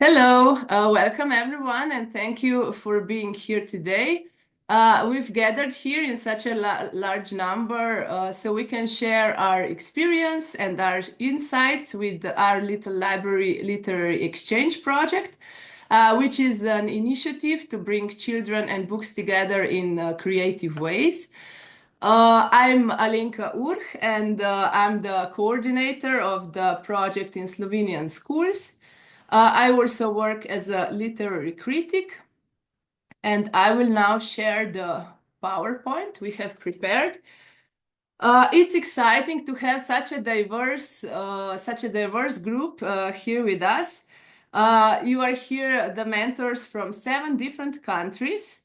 Hello, welcome everyone, and thank you for being here today. We've gathered here in such a large number so we can share our experience and our insights with our Little Library Literary Exchange project, which is an initiative to bring children and books together in creative ways. I'm Alenka Urh, and I'm the coordinator of the project in Slovenian schools. I also work as a literary critic, and I will now share the PowerPoint we have prepared. It's exciting to have such a diverse group here with us. You are here, the mentors from 7 different countries.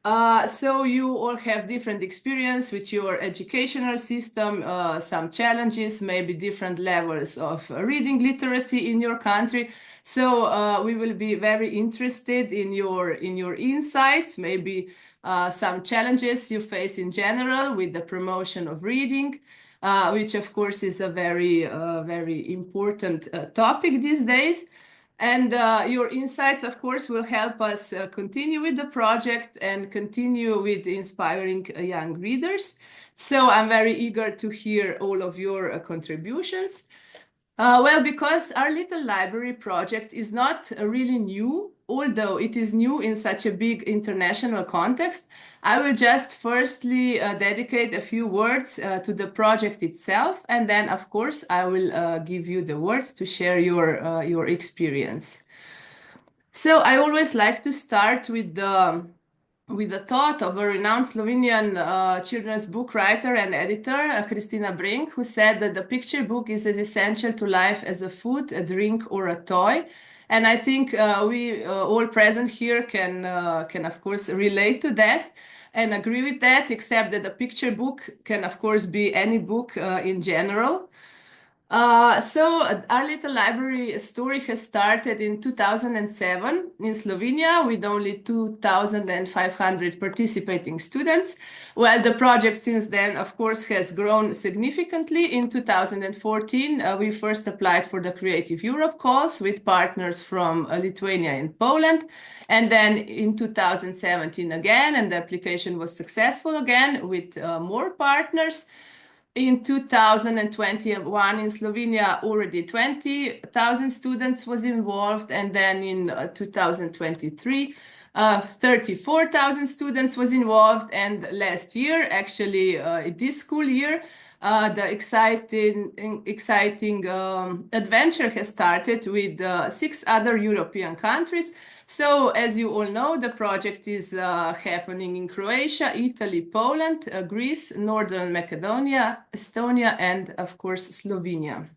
So you all have different experience with your educational system, some challenges, maybe different levels of reading literacy in your country. So we will be very interested in your insights, maybe some challenges you face in general with the promotion of reading, which of course is a very important topic these days. And your insights, of course, will help us continue with the project and continue with inspiring young readers. So I'm very eager to hear all of your contributions. Well, because our little library project is not really new, although it is new in such a big international context, I will just firstly dedicate a few words to the project itself, and then, of course, I will give you the words to share your experience. So I always like to start with the thought of a renowned Slovenian children's book writer and editor, Kristina Brink, who said that the picture book is as essential to life as a food, a drink, or a toy. And I think we all present here can of course relate to that and agree with that, except that the picture book can of course be any book in general. So our little library story has started in 2007 in Slovenia with only 2,500 participating students. Well, the project since then, of course, has grown significantly. In 2014, we first applied for the Creative Europe calls with partners from Lithuania and Poland. And then in 2017 again, and the application was successful again with more partners. In 2021 in Slovenia, already 20,000 students was involved, and then in 2023, 34,000 students was involved, and last year, actually this school year, the exciting adventure has started with 6 other European countries. So, as you all know, the project is happening in Croatia, Italy, Poland, Greece, Northern Macedonia, Estonia, and of course, Slovenia.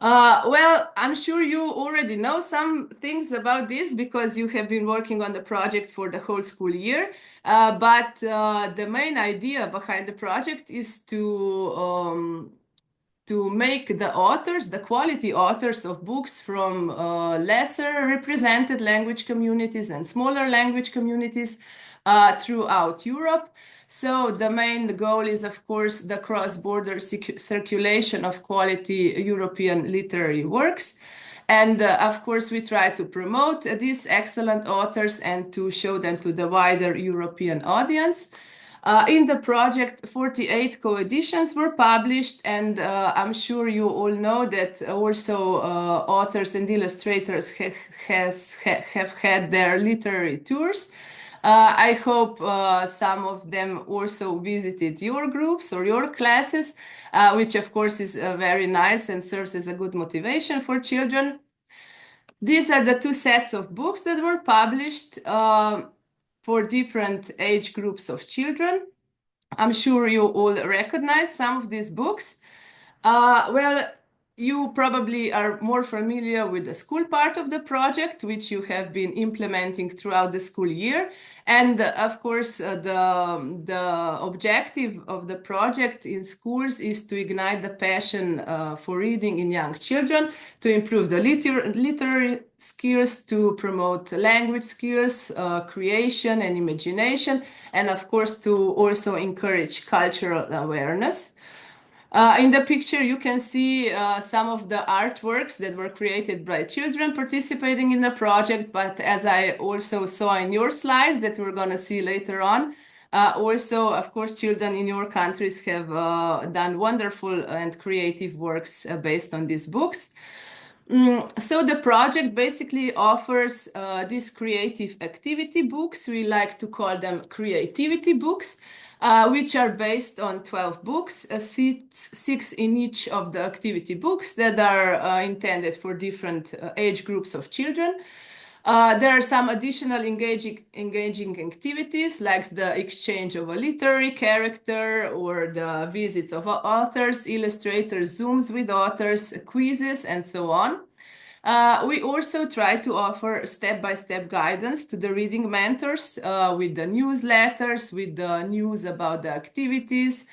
Well, I'm sure you already know some things about this because you have been working on the project for the whole school year. But the main idea behind the project is to make the authors, the quality authors of books from lesser represented language communities and smaller language communities throughout Europe. So the main goal is, of course, the cross-border circulation of quality European literary works. And of course, we try to promote these excellent authors and to show them to the wider European audience. In the project, 48 co-editions were published, and I'm sure you all know that also authors and illustrators have had their literary tours. I hope some of them also visited your groups or your classes, which of course is very nice and serves as a good motivation for children. These are the 2 sets of books that were published for different age groups of children. I'm sure you all recognize some of these books. Well, you probably are more familiar with the school part of the project, which you have been implementing throughout the school year. And of course, the objective of the project in schools is to ignite the passion for reading in young children, to improve the literary skills, to promote language skills, creation and imagination, and of course, to also encourage cultural awareness. In the picture, you can see some of the artworks that were created by children participating in the project, but as I also saw in your slides that we're going to see later on, also, of course, children in your countries have done wonderful and creative works based on these books. So the project basically offers these creative activity books. We like to call them creativity books, which are based on 12 books, six in each of the activity books that are intended for different age groups of children. There are some additional engaging activities like the exchange of a literary character or the visits of authors, illustrators, Zooms with authors, quizzes, and so on. We also try to offer step-by-step guidance to the reading mentors with the newsletters, with the news about the activities,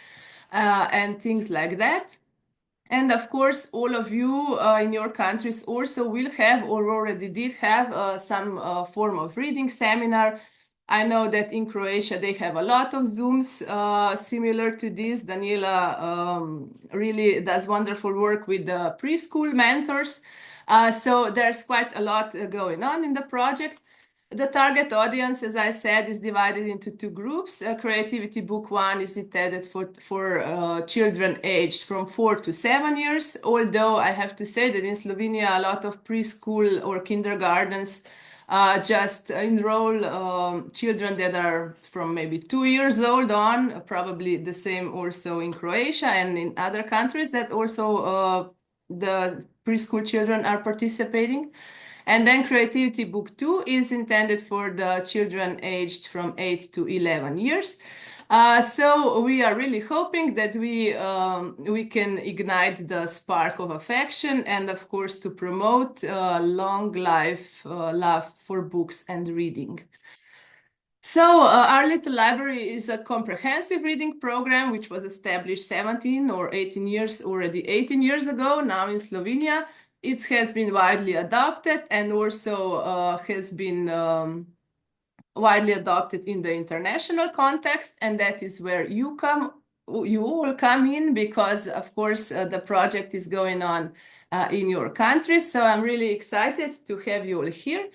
and things like that. And of course, all of you in your countries also will have or already did have some form of reading seminar. I know that in Croatia they have a lot of Zooms similar to this. Daniela really does wonderful work with the preschool mentors. So there's quite a lot going on in the project. The target audience, as I said, is divided into two groups. Creativity Book 1 is intended for children aged from 4 to 7 years, although I have to say that in Slovenia, a lot of preschool or kindergartens just enroll children that are from maybe 2 years old on, probably the same also in Croatia and in other countries that also the preschool children are participating. And then Creativity Book 2 is intended for the children aged from 8 to 11 years. So we are really hoping that we can ignite the spark of affection and, of course, to promote long life love for books and reading. So our little library is a comprehensive reading program which was established 17 or 18 years, already 18 years ago, now in Slovenia. It has been widely adopted and also has been widely adopted in the international context, and that is where you all come in because, of course, the project is going on in your countries. So I'm really excited to have you all here.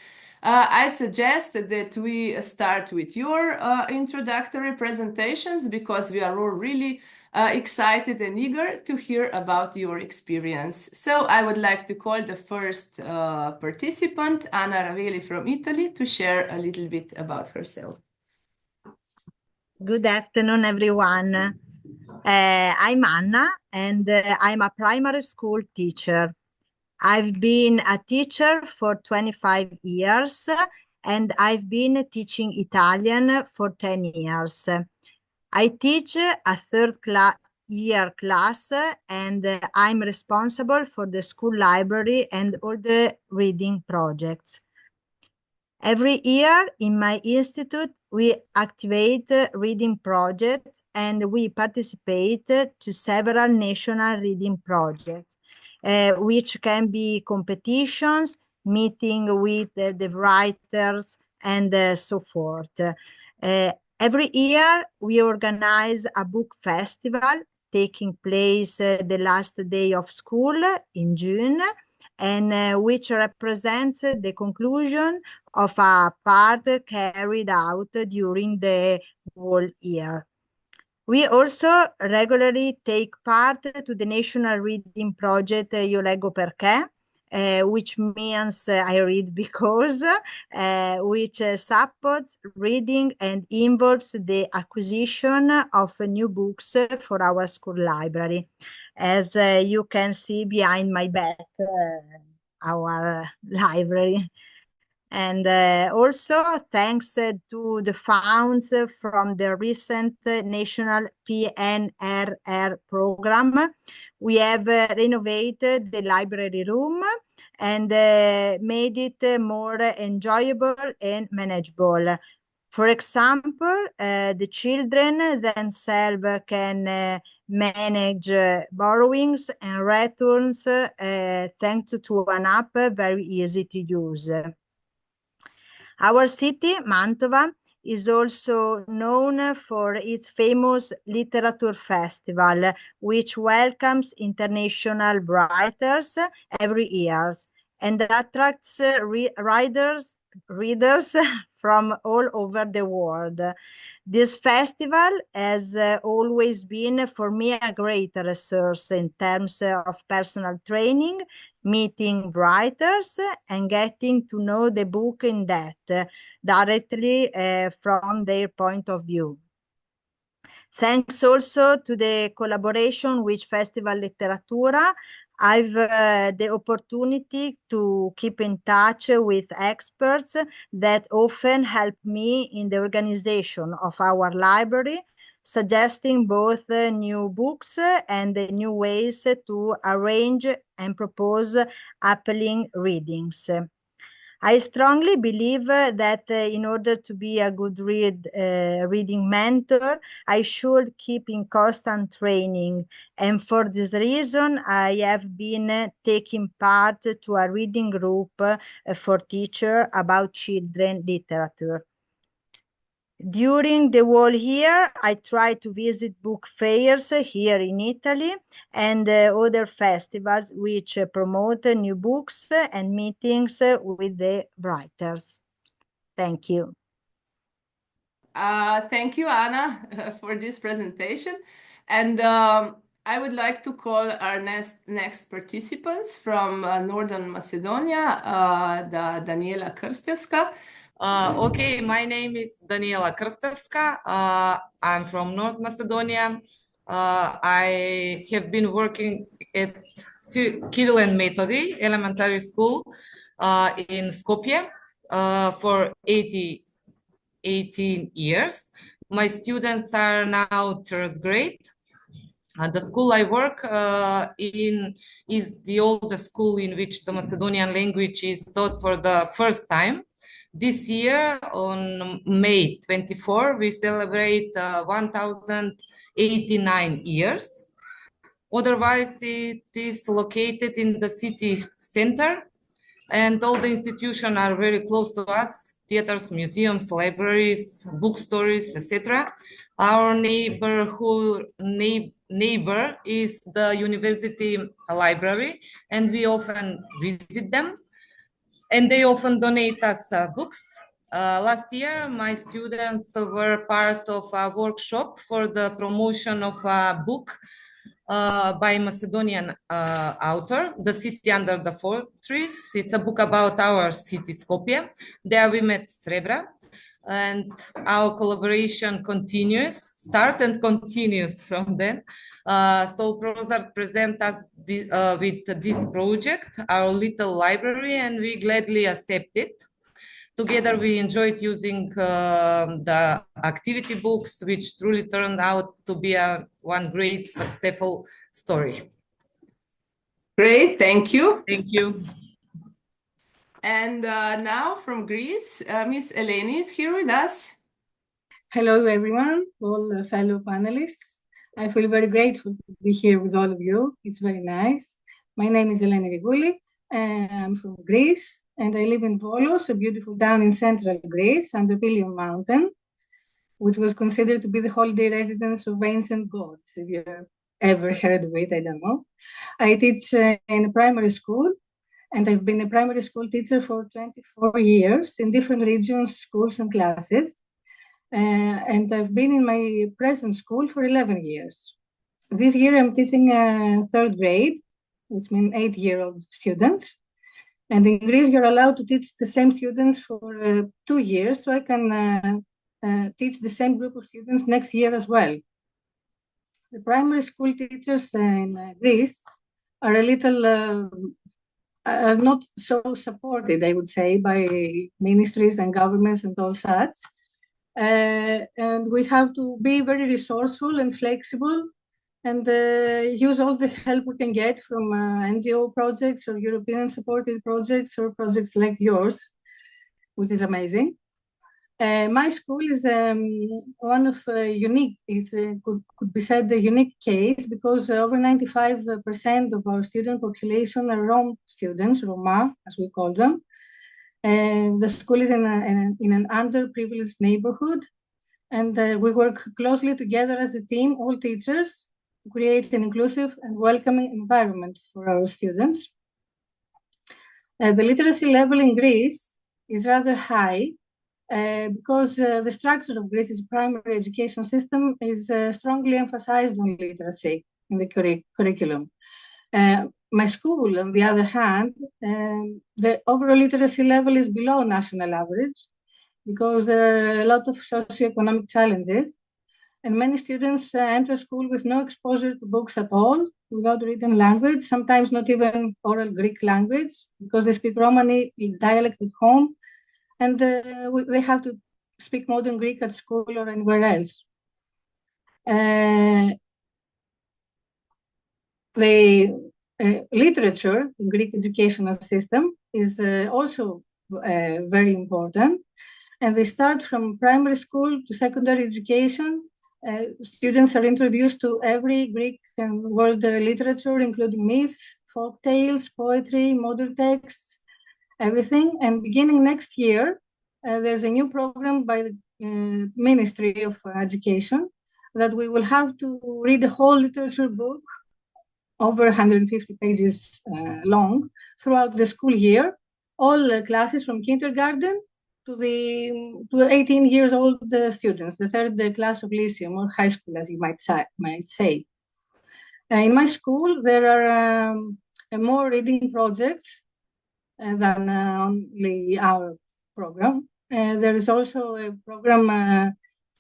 I suggest that we start with your introductory presentations because we are all really excited and eager to hear about your experience. So I would like to call the first participant, Anna Raveli from Italy, to share a little bit about herself. Good afternoon, everyone. I'm Anna, and I'm a primary school teacher. I've been a teacher for 25 years, and I've been teaching Italian for 10 years. I teach a third-year class, and I'm responsible for the school library and all the reading projects. Every year in my institute, we activate reading projects and we participate to several national reading projects, which can be competitions, meeting with the writers, and so forth. Every year, we organize a book festival taking place the last day of school in June, and which represents the conclusion of a part carried out during the whole year. We also regularly take part to the National Reading Project Io Leggo Perché, which means I read because, which supports reading and involves the acquisition of new books for our school library. As you can see behind my back, our library. And also thanks to the funds from the recent national PNRR program, we have renovated the library room and made it more enjoyable and manageable. For example, the children themselves can manage borrowings and returns thanks to an app very easy to use. Our city, Mantova, is also known for its famous literature festival, which welcomes international writers every year and attracts readers from all over the world. This festival has always been for me a great resource in terms of personal training, meeting writers, and getting to know the book in depth, directly from their point of view. Thanks also to the collaboration with Festival Letteratura, I've the opportunity to keep in touch with experts that often help me in the organization of our library, suggesting both new books and new ways to arrange and propose appealing readings. I strongly believe that in order to be a good reading mentor, I should keep in constant training. And for this reason, I have been taking part to a reading group for teachers about children literature. During the whole year, I try to visit book fairs here in Italy and other festivals which promote new books and meetings with the writers. Thank you. Thank you, Anna, for this presentation. And I would like to call our next participants from Northern Macedonia, Daniela Krstevska. Okay, my name is Daniela Krstevska. I'm from North Macedonia. I have been working at Kirill and Methodi Elementary School in Skopje for 18 years. My students are now third grade. The school I work in is the oldest school in which the Macedonian language is taught for the first time. This year, on May 24, we celebrate 1089 years. Otherwise, it is located in the city center, and all the institutions are very close to us: theaters, museums, libraries, bookstores, etc. Our neighbor is the university library, and we often visit them. And they often donate us books. Last year, my students were part of a workshop for the promotion of a book by a Macedonian author, The City Under the Fortress. It's a book about our city, Skopje. There we met Srebra, and our collaboration starts and continues from then. So Prozart present us with this project, our little library, and we gladly accept it. Together we enjoyed using the activity books, which truly turned out to be one great successful story. Great, thank you. Thank you. And now from Greece, Miss Eleni is here with us. Hello everyone, all fellow panelists. I feel very grateful to be here with all of you. It's very nice. My name is Eleni Rigouli. I'm from Greece, and I live in Volos, a beautiful town in central Greece, under Pelion Mountain, which was considered to be the holiday residence of ancient gods. If you've ever heard of it, I don't know. I teach in a primary school, and I've been a primary school teacher for 24 years in different regions, schools, and classes. And I've been in my present school for 11 years. This year I'm teaching third grade, which means 8-year-old students. And in Greece, you're allowed to teach the same students for 2 years, so I can teach the same group of students next year as well. The primary school teachers in Greece are a little not so supported, I would say, by ministries and governments and all such. And we have to be very resourceful and flexible and use all the help we can get from NGO projects or European supported projects or projects like yours, which is amazing. My school is one of unique, could be said the unique case, because over 95% of our student population are Roma students, Roma, as we call them. The school is in an underprivileged neighborhood, and we work closely together as a team, all teachers, to create an inclusive and welcoming environment for our students. The literacy level in Greece is rather high because the structure of Greece's primary education system is strongly emphasized on literacy in the curriculum. My school, on the other hand, the overall literacy level is below national average because there are a lot of socioeconomic challenges, and many students enter school with no exposure to books at all, without written language, sometimes not even oral Greek language, because they speak Romani dialect at home, and they have to speak modern Greek at school or anywhere else. Literature in Greek educational system is also very important, and they start from primary school to secondary education. Students are introduced to every Greek and world literature, including myths, folk tales, poetry, modern texts, everything. And beginning next year, there's a new program by the Ministry of Education that we will have to read the whole literature book, over 150 pages long, throughout the school year, all classes from kindergarten to 18 years old students, the third class of lyceum or high school, as you might say. In my school, there are more reading projects than only our program. There is also a program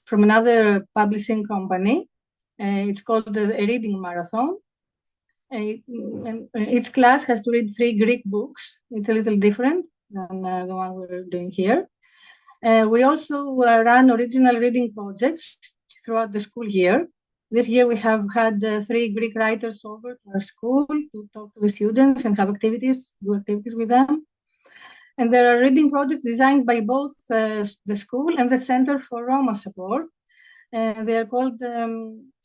from another publishing company. It's called a reading marathon. Each class has to read 3 Greek books. It's a little different than the one we're doing here. We also run original reading projects throughout the school year. This year we have had 3 Greek writers over to our school to talk to the students and have activities, do activities with them. And there are reading projects designed by both the school and the Center for Roma Support. They are called,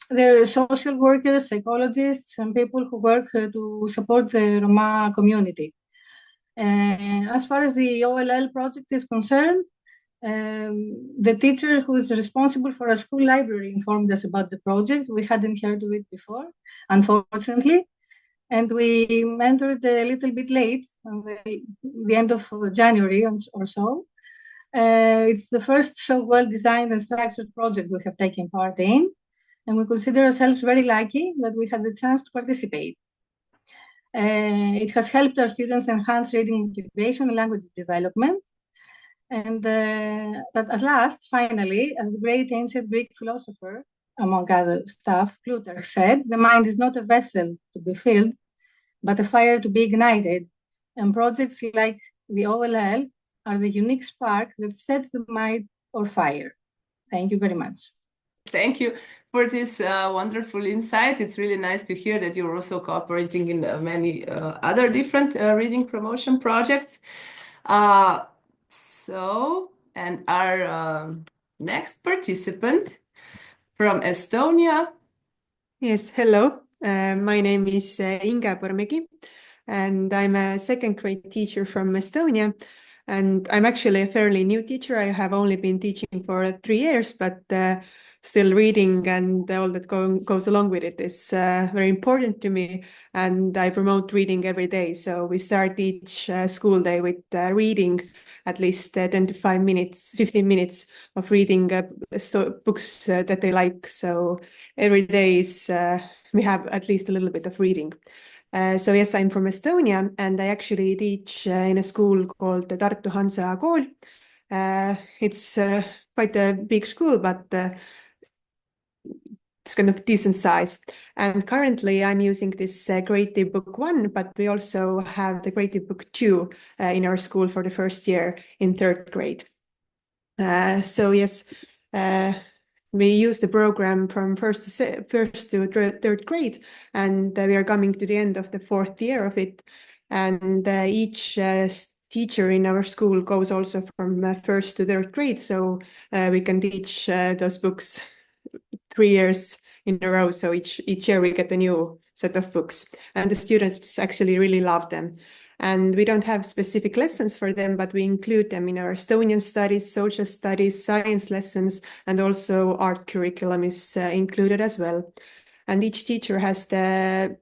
they're social workers, psychologists, and people who work to support the Roma community. As far as the OLL project is concerned, the teacher who is responsible for our school library informed us about the project. We hadn't heard of it before, unfortunately, and we entered a little bit late, on the end of January or so. It's the first so well-designed and structured project we have taken part in, and we consider ourselves very lucky that we had the chance to participate. It has helped our students enhance reading motivation and language development. And that at last, finally, as the great ancient Greek philosopher, among other stuff, Plutarch said, the mind is not a vessel to be filled, but a fire to be ignited. And projects like the OLL are the unique spark that sets the mind on fire. Thank you very much. Thank you for this wonderful insight. It's really nice to hear that you're also cooperating in many other different reading promotion projects. And our next participant from Estonia. Yes, hello. My name is Inga Pormegi, and I'm a second grade teacher from Estonia. And I'm actually a fairly new teacher. I have only been teaching for 3 years, but still reading and all that goes along with it is very important to me. And I promote reading every day. So we start each school day with reading at least 10 to 15 minutes of reading books that they like. So every day is we have at least a little bit of reading. So yes, I'm from Estonia, and I actually teach in a school called the Tartu Hansa Kool. It's quite a big school, but it's kind of decent size. And currently I'm using this Creative Book 1, but we also have the Creative Book 2 in our school for the first year in 3rd grade. So yes, we use the program from first to 3rd grade, and we are coming to the end of the 4th year of it. And each teacher in our school goes also from 1st to 3rd grade, so we can teach those books 3 years in a row. So each year we get a new set of books, and the students actually really love them. And we don't have specific lessons for them, but we include them in our Estonian studies, social studies, science lessons, and also art curriculum is included as well. And each teacher has the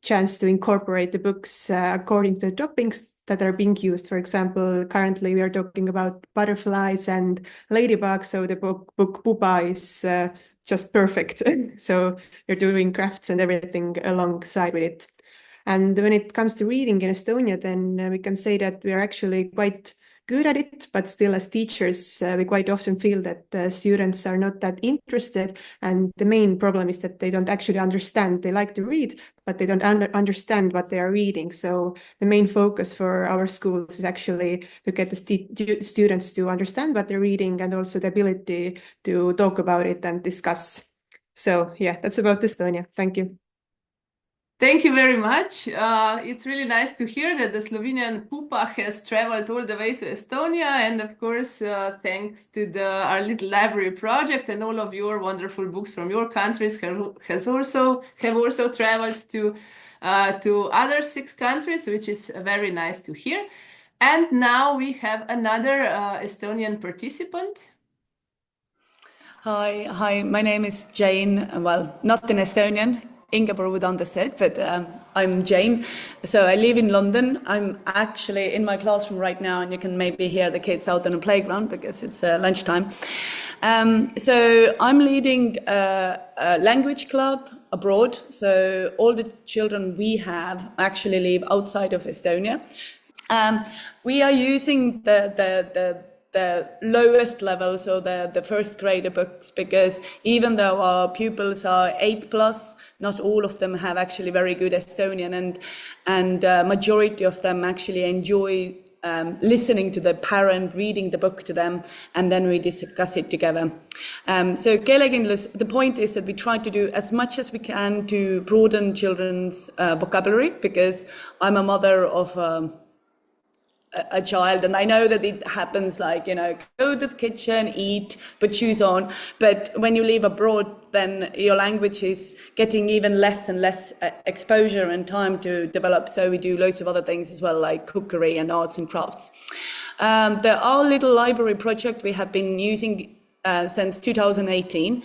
chance to incorporate the books according to the topics that are being used. For example, currently we are talking about butterflies and ladybugs, so the book Pupa is just perfect. So you're doing crafts and everything alongside with it. And when it comes to reading in Estonia, then we can say that we are actually quite good at it, but still as teachers, we quite often feel that the students are not that interested. And the main problem is that they don't actually understand. They like to read, but they don't understand what they are reading. So the main focus for our schools is actually to get the students to understand what they're reading and also the ability to talk about it and discuss. So yeah, that's about Estonia. Thank you. Thank you very much. It's really nice to hear that the Slovenian Pupa has traveled all the way to Estonia. And of course, thanks to our little library project and all of your wonderful books from your countries have also traveled to other 6 countries, which is very nice to hear. And now we have another Estonian participant. Hi, my name is Jane. Well, not in Estonian. Ingeborg would understand, but I'm Jane. So I live in London. I'm actually in my classroom right now, and you can maybe hear the kids out on the playground because it's lunchtime. So I'm leading a language club abroad. So all the children we have actually live outside of Estonia. We are using the lowest level, so the first grader books, because even though our pupils are 8+, not all of them have actually very good Estonian, and majority of them actually enjoy listening to the parent reading the book to them, and then we discuss it together. So keelekindlus, the point is that we try to do as much as we can to broaden children's vocabulary, because I'm a mother of a child, and I know that it happens, like, go to the kitchen, eat, put shoes on, but when you live abroad, then your language is getting even less and less exposure and time to develop. So we do loads of other things as well, like cookery and arts and crafts. Our little library project we have been using since 2018.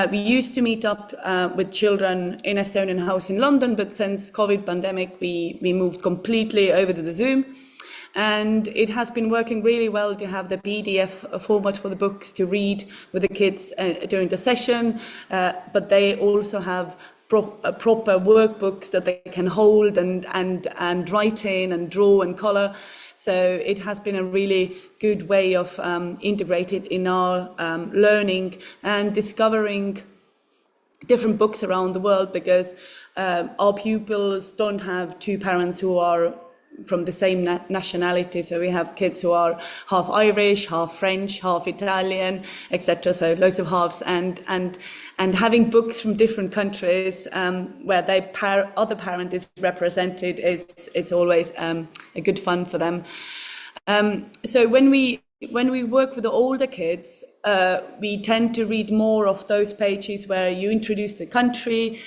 We used to meet up with children in Estonian House in London, but since COVID pandemic, we moved completely over to the Zoom. And it has been working really well to have the PDF format for the books to read with the kids during the session, but they also have proper workbooks that they can hold and write in and draw and colour. So it has been a really good way of integrating in our learning and discovering different books around the world, because our pupils don't have 2 parents who are from the same nationality. So we have kids who are half Irish, half French, half Italian, etc. So loads of halves, and having books from different countries where their other parent is represented it's always a good fun for them. So when we work with the older kids, we tend to read more of those pages where you introduce the country,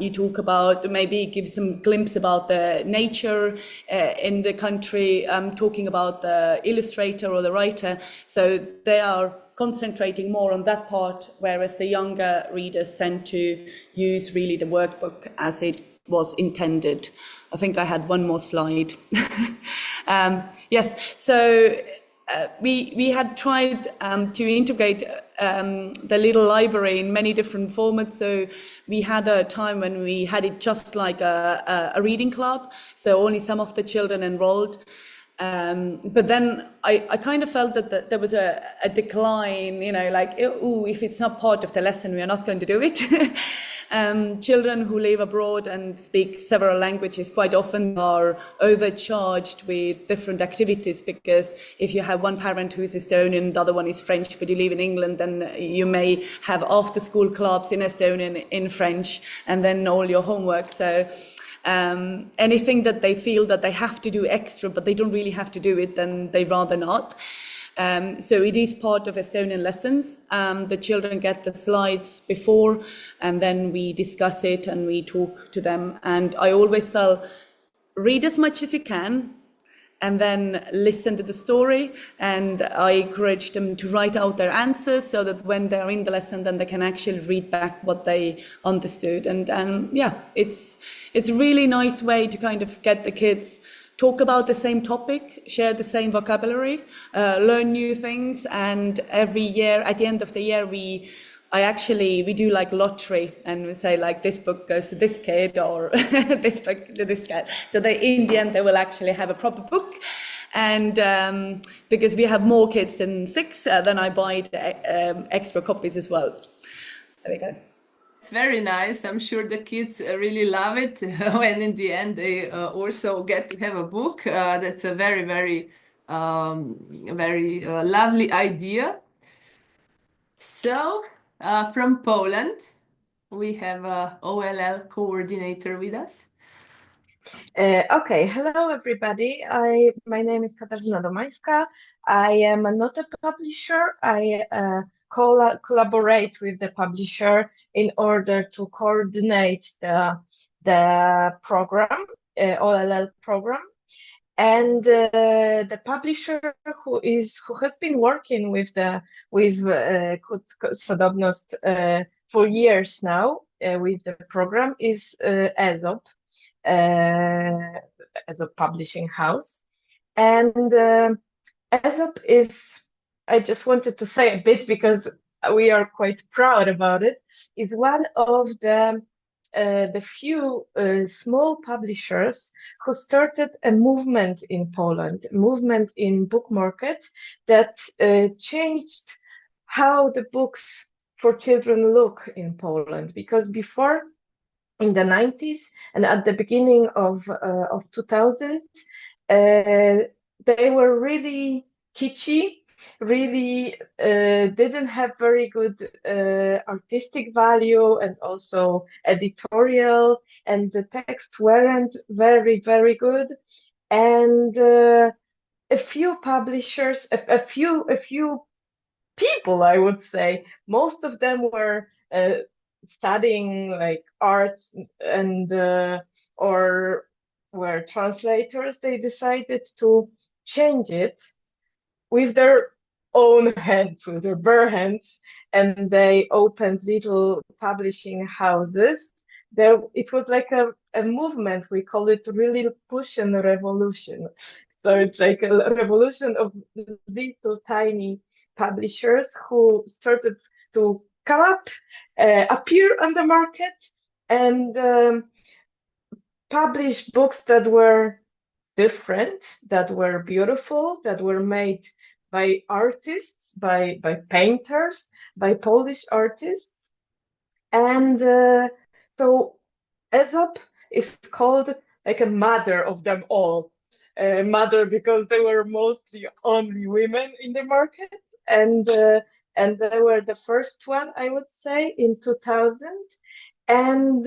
you talk about, maybe give some glimpse about the nature in the country, talking about the illustrator or the writer. So they are concentrating more on that part, whereas the younger readers tend to use really the workbook as it was intended. I think I had one more slide. Yes, so we had tried to integrate the little library in many different formats. So we had a time when we had it just like a reading club, so only some of the children enrolled. But then I kind of felt that there was a decline, like, if it's not part of the lesson, we are not going to do it. Children who live abroad and speak several languages quite often are overcharged with different activities, because if you have one parent who is Estonian, the other one is French, but you live in England, then you may have after-school clubs in Estonian, in French, and then all your homework. So anything that they feel that they have to do extra, but they don't really have to do it, then they rather not. So it is part of Estonian lessons. The children get the slides before, and then we discuss it and we talk to them. And I always tell read as much as you can, and then listen to the story. And I encourage them to write out their answers so that when they're in the lesson, then they can actually read back what they understood. And yeah, it's a really nice way to kind of get the kids talk about the same topic, share the same vocabulary, learn new things. And every year, at the end of the year, we do like lottery, and we say like this book goes to this kid, or this book to this kid. So in the end, they will actually have a proper book. And because we have more kids than 6, then I buy the extra copies as well. There we go. It's very nice. I'm sure the kids really love it when in the end they also get to have a book. That's a very, very, very lovely idea. So, from Poland, we have a OLL coordinator with us. Okay, hello everybody. My name is Katarzyna Domańska. I am not a publisher. I collaborate with the publisher in order to coordinate the program, OLL program. And the publisher who has been working with Sodomnost for years now with the program is Aesop. As a publishing house. And Aesop is, I just wanted to say a bit because we are quite proud about it, is one of the few small publishers who started a movement in Poland, a movement in book market that changed how the books for children look in Poland. Because before, in the 90s and at the beginning of 2000s, they were really kitschy, really didn't have very good artistic value and also editorial, and the texts weren't very, very good. And a few publishers, a few people, I would say, most of them were studying like arts and or were translators. They decided to change it with their own hands, with their bare hands, and they opened little publishing houses. It was like a movement. We call it really push and revolution. So it's like a revolution of little tiny publishers who started to come up, appear on the market, and publish books that were different, that were beautiful, that were made by artists, by painters, by Polish artists. And so Aesop is called like a mother of them all. Mother because they were mostly only women in the market, and they were the first one, I would say, in 2000. And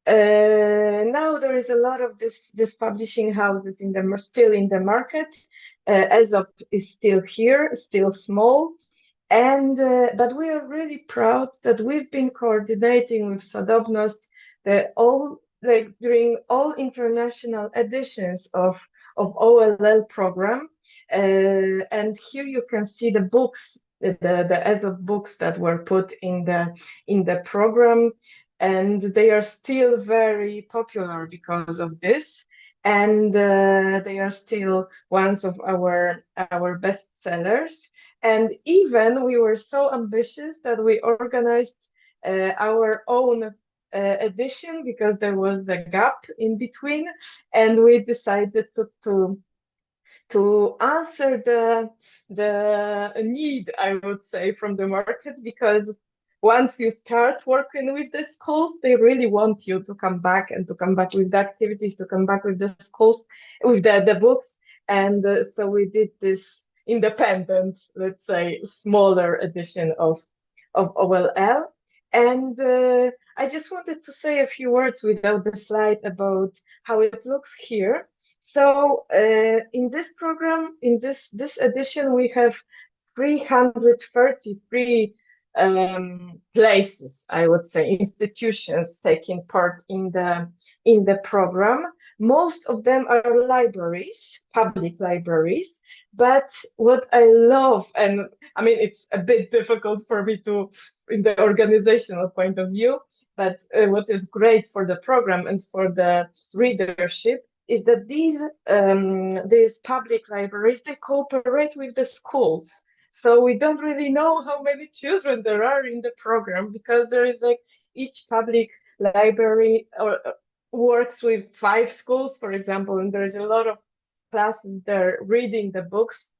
now there is a lot of this publishing houses still in the market. Aesop is still here, still small, and but we are really proud that we've been coordinating with Sodomnost during all international editions of OLL program. And here you can see the books, the Aesop books that were put in the program, and they are still very popular because of this. And they are still ones of our best sellers. And even we were so ambitious that we organized our own edition because there was a gap in between, and we decided to answer the need, I would say, from the market, because once you start working with the schools, they really want you to come back and to come back with the activities, to come back with the schools, with the books. And so we did this independent, let's say, smaller edition of OLL. And I just wanted to say a few words without the slide about how it looks here. So in this program, in this edition, we have 333 places, I would say, institutions taking part in the program. most of them are libraries, public libraries. But what I love, and I mean, it's a bit difficult for me to, in the organizational point of view, but what is great for the program and for the readership is that these public libraries, they cooperate with the schools. So we don't really know how many children there are in the program, because there is like each public library works with 5 schools, for example, and there's a lot of classes there reading the books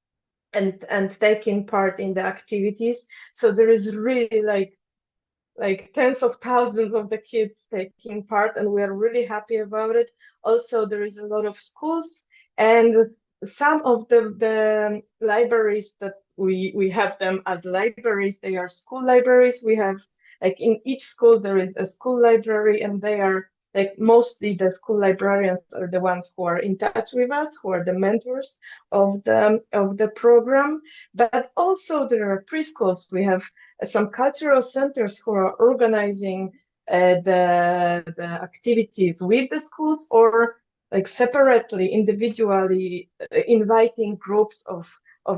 and taking part in the activities. So there is really like tens of thousands of the kids taking part, and we are really happy about it. Also, there is a lot of schools, and some of the libraries that we have them as libraries, they are school libraries. We have, like, in each school there is a school library, and they are like, mostly the school librarians are the ones who are in touch with us, who are the mentors of the program. But also there are preschools. We have some cultural centers who are organizing the activities with the schools, or like separately, individually, inviting groups of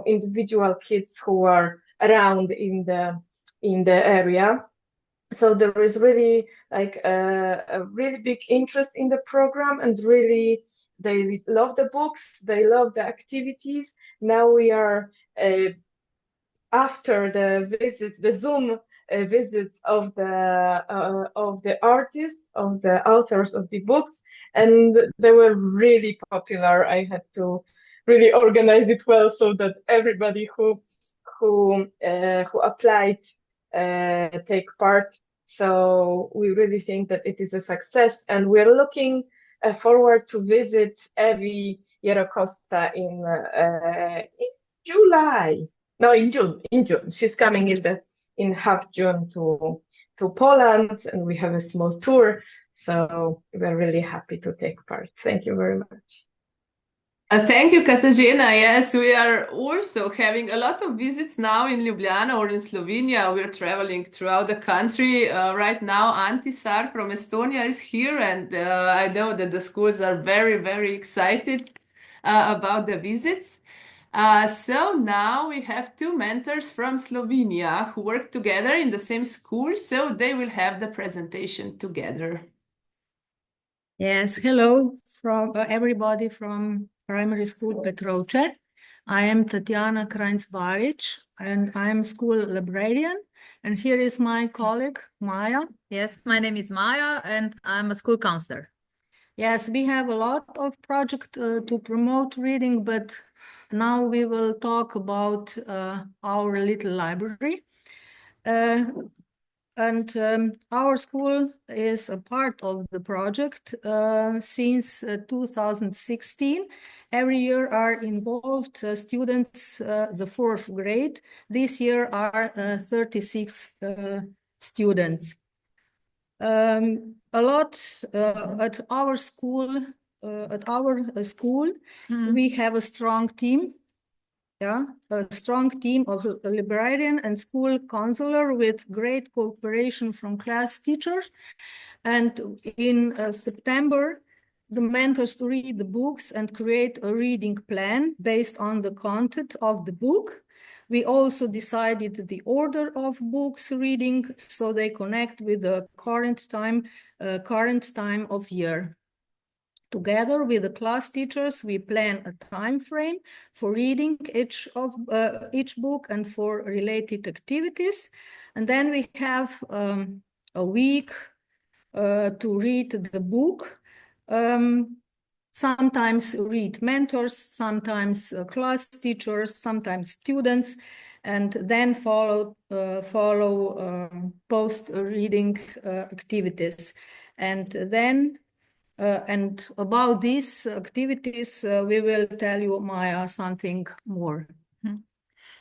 individual kids who are around in the area. So there is really like a really big interest in the program, and really they love the books, they love the activities. Now we are after the visits, the Zoom visits of the artists, of the authors of the books, and they were really popular. I had to really organize it well so that everybody who applied take part. So we really think that it is a success, and we're looking forward to visit Evi Yerokosta in July. No, in June. In June, she's coming in half June to Poland, and we have a small tour. So we're really happy to take part. Thank you very much. Thank you, Katarzyna. Yes, we are also having a lot of visits now in Ljubljana or in Slovenia. We're traveling throughout the country. Right now, Antisar from Estonia is here, and I know that the schools are very, very excited about the visits. So now we have 2 mentors from Slovenia who work together in the same school, so they will have the presentation together. Yes, hello from everybody from primary school Petrovce. I am Tatiana Krajnc-Baric, and I am school librarian. And here is my colleague, Maya. Yes, my name is Maya, and I'm a school counselor. Yes, we have a lot of projects to promote reading, but now we will talk about our little library. Our school is a part of the project since 2016. Every year are involved students, the 4th grade. This year are 36 students. A lot at our school. We have a strong team. Yeah, a strong team of librarian and school counselor with great cooperation from class teachers. And in September, the mentors read the books and create a reading plan based on the content of the book. We also decided the order of books reading, so they connect with the current time of year. Together with the class teachers, we plan a time frame for reading each book and for related activities. And then we have a week to read the book. Sometimes read mentors, sometimes class teachers, sometimes students, and then follow post-reading activities. And then and about these activities, we will tell you, Maya, something more.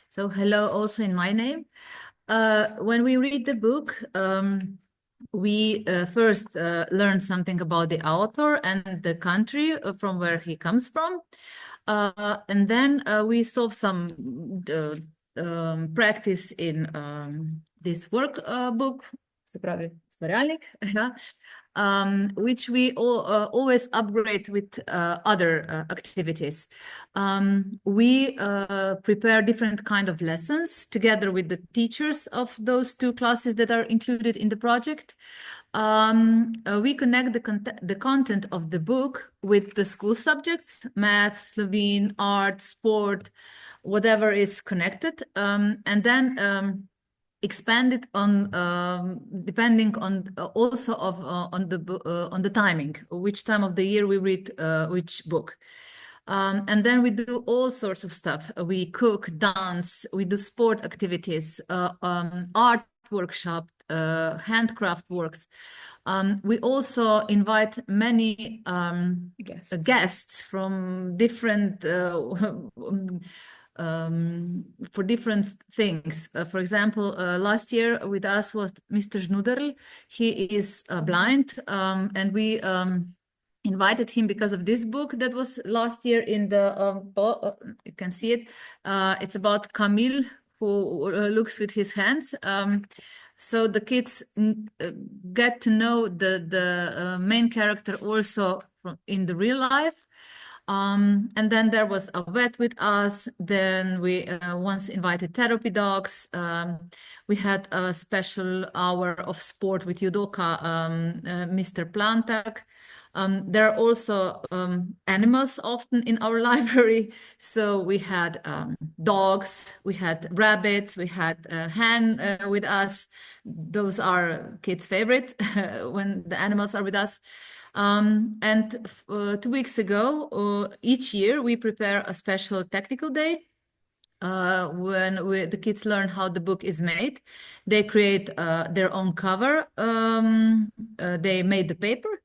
So hello also in my name. When we read the book, we first learn something about the author and the country from where he comes from. And then we solve some practice in this workbook. ustvarjalnik, which we always upgrade with other activities. We prepare different kind of lessons together with the teachers of those two classes that are included in the project. We connect the content of the book with the school subjects, math, Slovene, art, sport, whatever is connected, and then expand it on depending on also on the timing, which time of the year we read which book. And then we do all sorts of stuff. We cook, dance, we do sport activities, art workshop, handcraft works. We also invite many guests from different for different things. For example, last year with us was Mr. Žnuderl. He is blind, and we invited him because of this book that was last year in the, you can see it. It's about Camille, who looks with his hands. So the kids get to know the main character also in the real life. And then there was a vet with us. Then we once invited therapy dogs. We had a special hour of sport with judoka, Mr. Plantak. There are also animals often in our library. So we had dogs, we had rabbits, we had a hen with us. Those are kids' favorites when the animals are with us. And 2 weeks ago, each year we prepare a special technical day when the kids learn how the book is made. They create their own cover. They made the paper.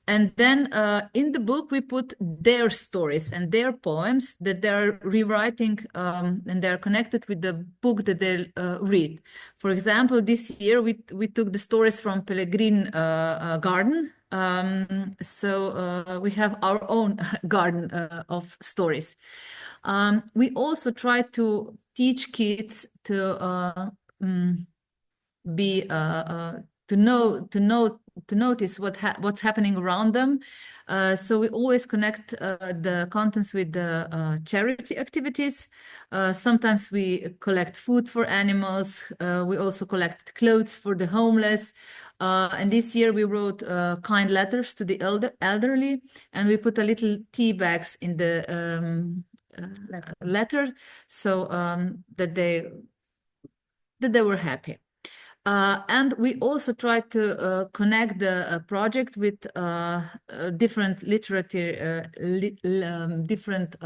And then in the book, we put their stories and their poems that they're rewriting, and they're connected with the book that they read. For example, this year, we took the stories from Pellegrin Garden. So we have our own garden of stories. We also try to teach kids to be to notice what's happening around them. So we always connect the contents with the charity activities. Sometimes we collect food for animals. We also collect clothes for the homeless. And this year we wrote kind letters to the elderly, and we put a little tea bags in the letter, so that they were happy. And we also try to connect the project with different literature, different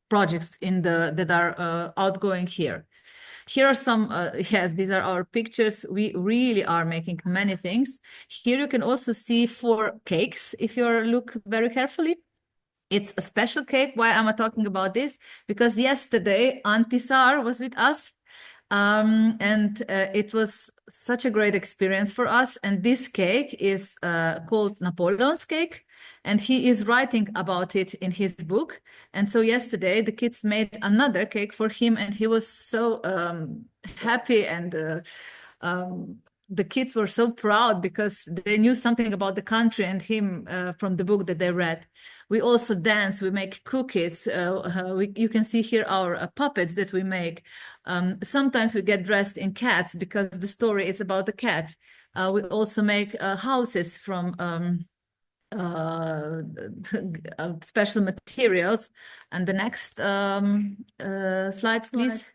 projects that are outgoing here. Here are some, yes, these are our pictures. We really are making many things. Here you can also see 4 cakes if you look very carefully. It's a special cake. Why am I talking about this? Because yesterday Auntie Sar was with us. And it was such a great experience for us. And this cake is called Napoleon's cake, and he is writing about it in his book. And so yesterday the kids made another cake for him, and he was so happy, and the kids were so proud because they knew something about the country and him from the book that they read. We also dance, we make cookies. You can see here our puppets that we make. Sometimes we get dressed in cats because the story is about the cat. We also make houses from special materials. And the next slides, please.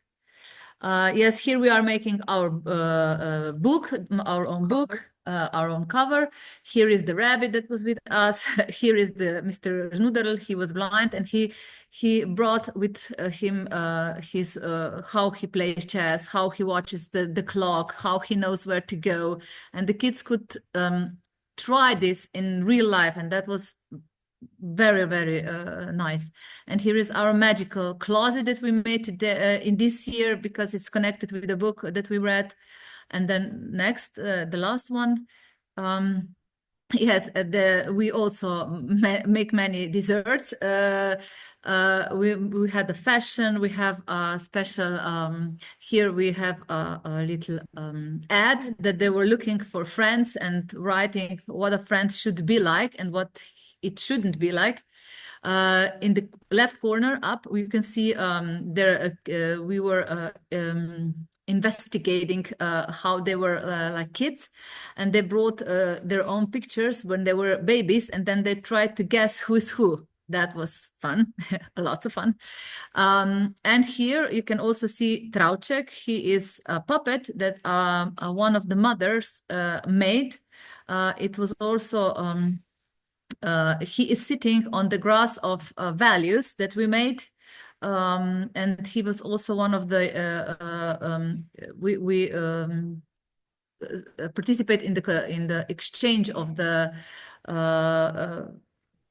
Yes, here we are making our book, our own book, our own cover. Here is the rabbit that was with us. Here is the Mr. Žnuderl. He was blind, and he brought with him his how he plays chess, how he watches the clock, how he knows where to go, and the kids could try this in real life, and that was very, very nice. And here is our magical closet that we made today, in this year, because it's connected with the book that we read. And then next, the last one. Yes, we also make many desserts. We had the fashion. We have a special. Here we have a little ad that they were looking for friends and writing what a friend should be like and what it shouldn't be like. In the left corner up, we can see there we were investigating how they were like kids, and they brought their own pictures when they were babies, and then they tried to guess who's who. That was fun, lots of fun. And here you can also see Trauček. He is a puppet that one of the mothers made. It was also he is sitting on the grass of values that we made. And he was also one of the we participate in the exchange of the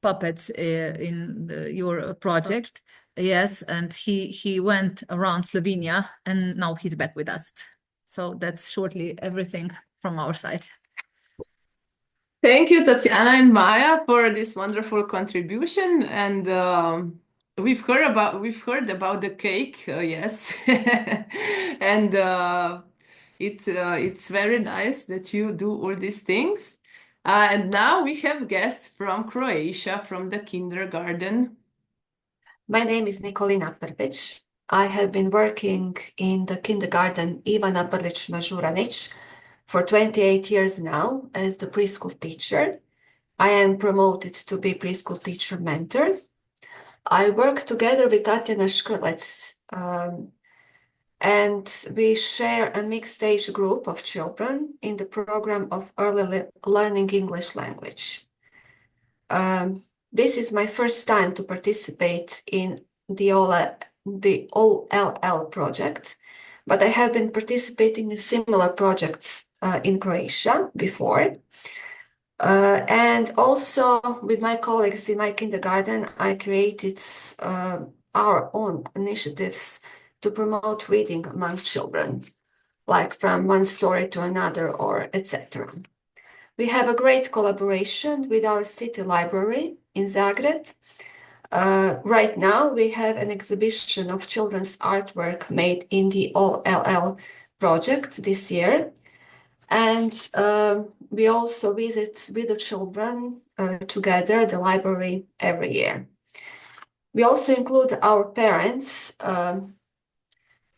puppets in your project. Yes, and he went around Slovenia, and now he's back with us. So that's shortly everything from our side. Thank you, Tatiana and Maya, for this wonderful contribution. And we've heard about the cake, yes, and it's very nice that you do all these things. And now we have guests from Croatia, from the kindergarten. My name is Nikolina Prpić. I have been working in the kindergarten Ivana Brlić-Mažuranić for 28 years now as the preschool teacher. I am promoted to be preschool teacher mentor. I work together with Tatjana Škrlec, and we share a mixed age group of children in the program of early learning English language. This is my first time to participate in the OLL project, but I have been participating in similar projects in Croatia before. And also with my colleagues in my kindergarten, I created our own initiatives to promote reading among children, like from one story to another or etc. We have a great collaboration with our city library in Zagreb. Right now, we have an exhibition of children's artwork made in the OLL project this year. And we also visit with the children together the library every year. We also include our parents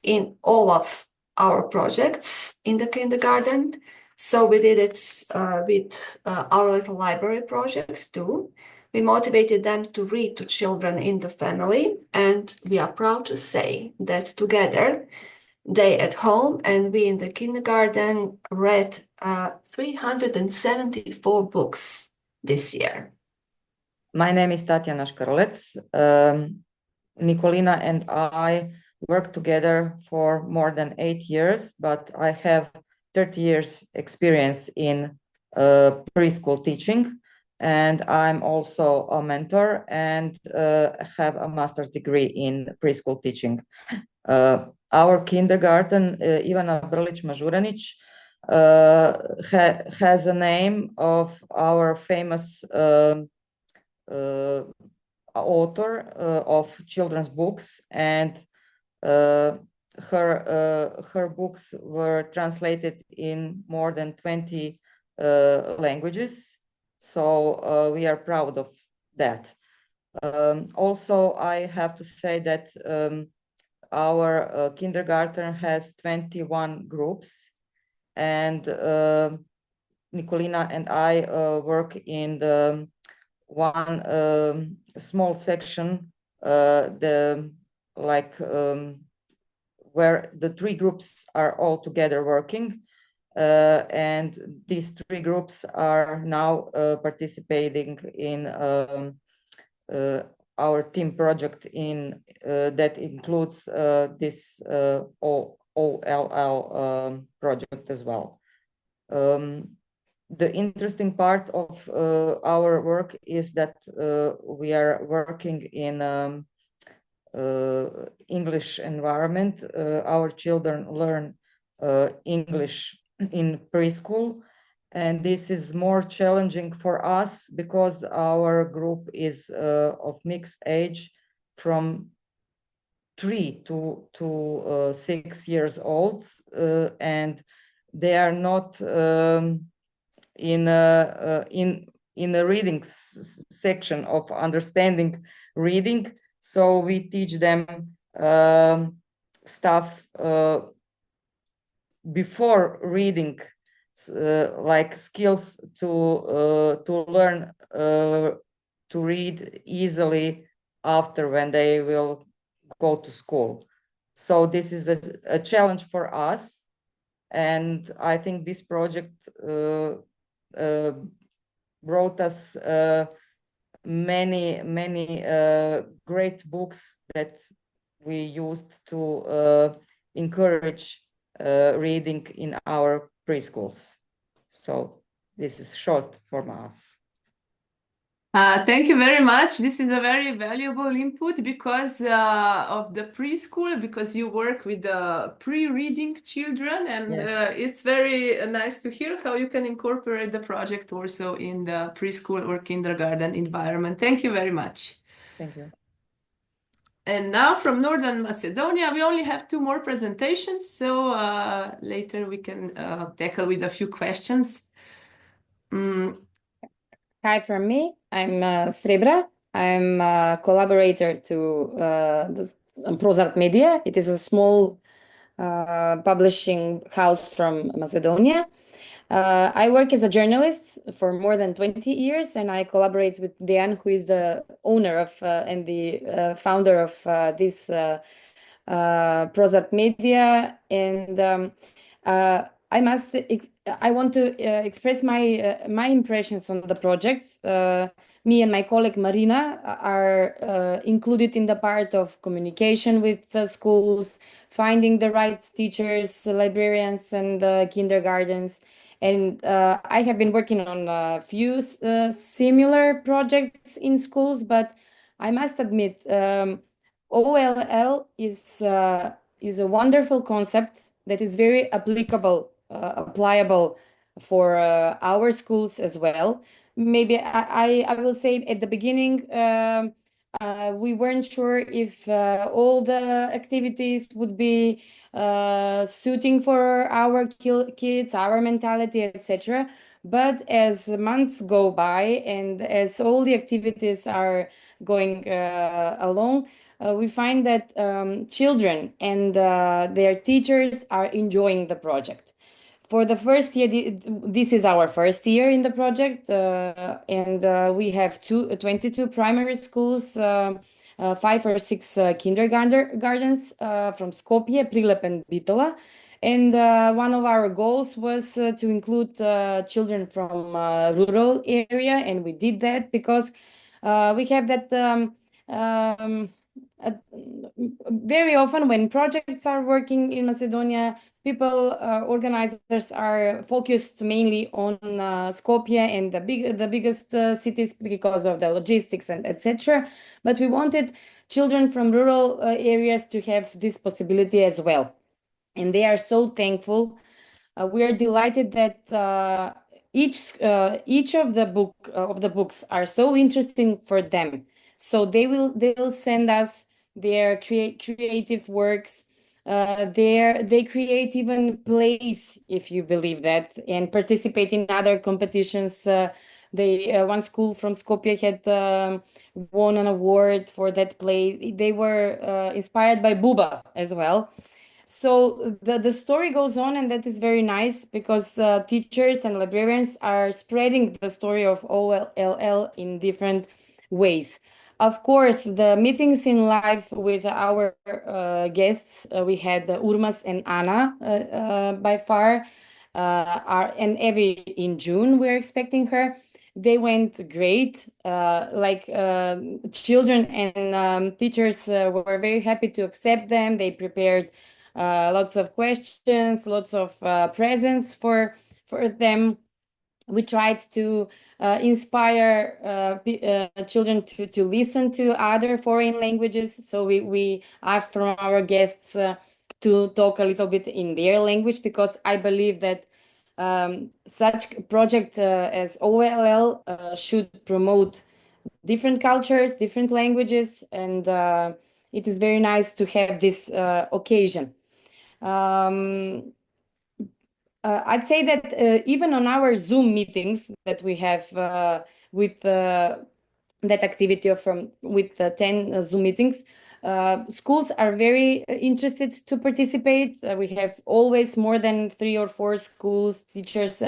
in all of our projects in the kindergarten. So we did it with our little library project too. We motivated them to read to children in the family, and we are proud to say that together, they at home and we in the kindergarten read 374 books this year. My name is Tatjana Škrlec. Nikolina and I worked together for more than 8 years, but I have 30 years experience in preschool teaching, and I'm also a mentor and have a master's degree in preschool teaching. Our kindergarten, Ivana Brlić-Mažuranić, has a name of our famous author of children's books, and her books were translated in more than 20 languages. So we are proud of that. Also, I have to say that our kindergarten has 21 groups, and Nikolina and I work in the one small section, where the 3 groups are all together working, and these 3 groups are now participating in our team project in that includes this OLL project as well. The interesting part of our work is that we are working in English environment. Our children learn English in preschool, And this is more challenging for us because our group is of mixed age from 3 to 6 years old, and they are not in a reading section of understanding reading. So we teach them stuff before reading, like skills to learn to read easily after when they will go to school. So this is a challenge for us, and I think this project brought us many great books that we used to encourage reading in our preschools. So this is short from us. Thank you very much. This is a very valuable input because of the preschool, because you work with the pre-reading children, and Yes. it's very nice to hear how you can incorporate the project also in the preschool or kindergarten environment. Thank you very much. Thank you. And now from Northern Macedonia, we only have 2 more presentations, so later we can tackle with a few questions. Hi from me. I'm Srebra. I'm a collaborator to Projekt Media. It is a small publishing house from Macedonia. I work as a journalist for more than 20 years, and I collaborate with Dejan, who is the owner of and the founder of this Projekt Media. And I want to express my impressions on the projects. Me and my colleague Marina are included in the part of communication with schools, finding the right teachers, librarians, and kindergartens. And I have been working on a few similar projects in schools, but I must admit, OLL is a wonderful concept that is very applicable for our schools as well. Maybe I will say at the beginning, we weren't sure if all the activities would be suiting for our kids, our mentality, etc. But as months go by and as all the activities are going along, we find that children and their teachers are enjoying the project. For the first year, this is our first year in the project, and we have 22 primary schools, 5 or 6 kindergartens from Skopje, Prilep, and Bitola. And one of our goals was to include children from rural area, and we did that because we have that very often when projects are working in Macedonia, people, organizers are focused mainly on Skopje and the biggest cities because of the logistics and etc. But we wanted children from rural areas to have this possibility as well. And they are so thankful. We are delighted that each of the books are so interesting for them. So they will send us their creative works. They create even plays, if you believe that, and participate in other competitions. One school from Skopje had won an award for that play. They were inspired by Buba as well. So the story goes on, and that is very nice because teachers and librarians are spreading the story of OLL in different ways. Of course, the meetings in live with our guests, we had Urmas and Anna by far, and Evie in June, we're expecting her. They went great. Children and teachers were very happy to accept them. They prepared lots of questions, lots of presents for them. We tried to inspire children to listen to other foreign languages. So we asked from our guests to talk a little bit in their language, because I believe that Such project as OLL should promote different cultures, different languages, and it is very nice to have this occasion. I'd say that even on our Zoom meetings that we have with that activity with 10 Zoom meetings, schools are very interested to participate. We have always more than 3 or 4 schools, teachers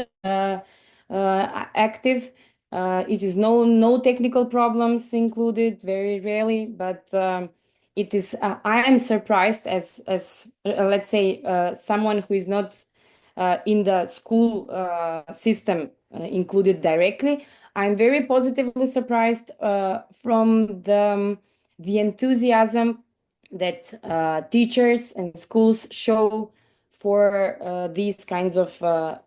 active. It is no technical problems included, very rarely, but it is. I am surprised as let's say someone who is not in the school system included directly. I'm very positively surprised from the enthusiasm that teachers and schools show for these kinds of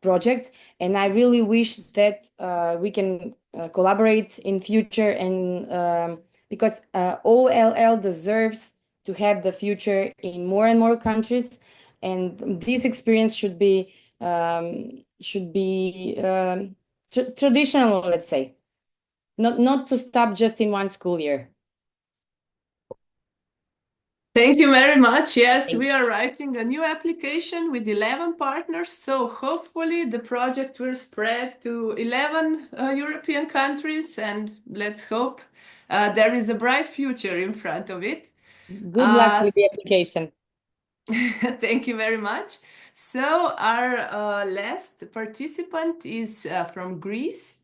projects, and I really wish that we can collaborate in future, and because OLL deserves to have the future in more and more countries, and this experience should be traditional, let's say, not to stop just in one school year. Thank you very much. Yes, we are writing a new application with 11 partners, so hopefully the project will spread to 11 European countries, and let's hope there is a bright future in front of it. Good luck with the application. Thank you very much. So our last participant is from Greece.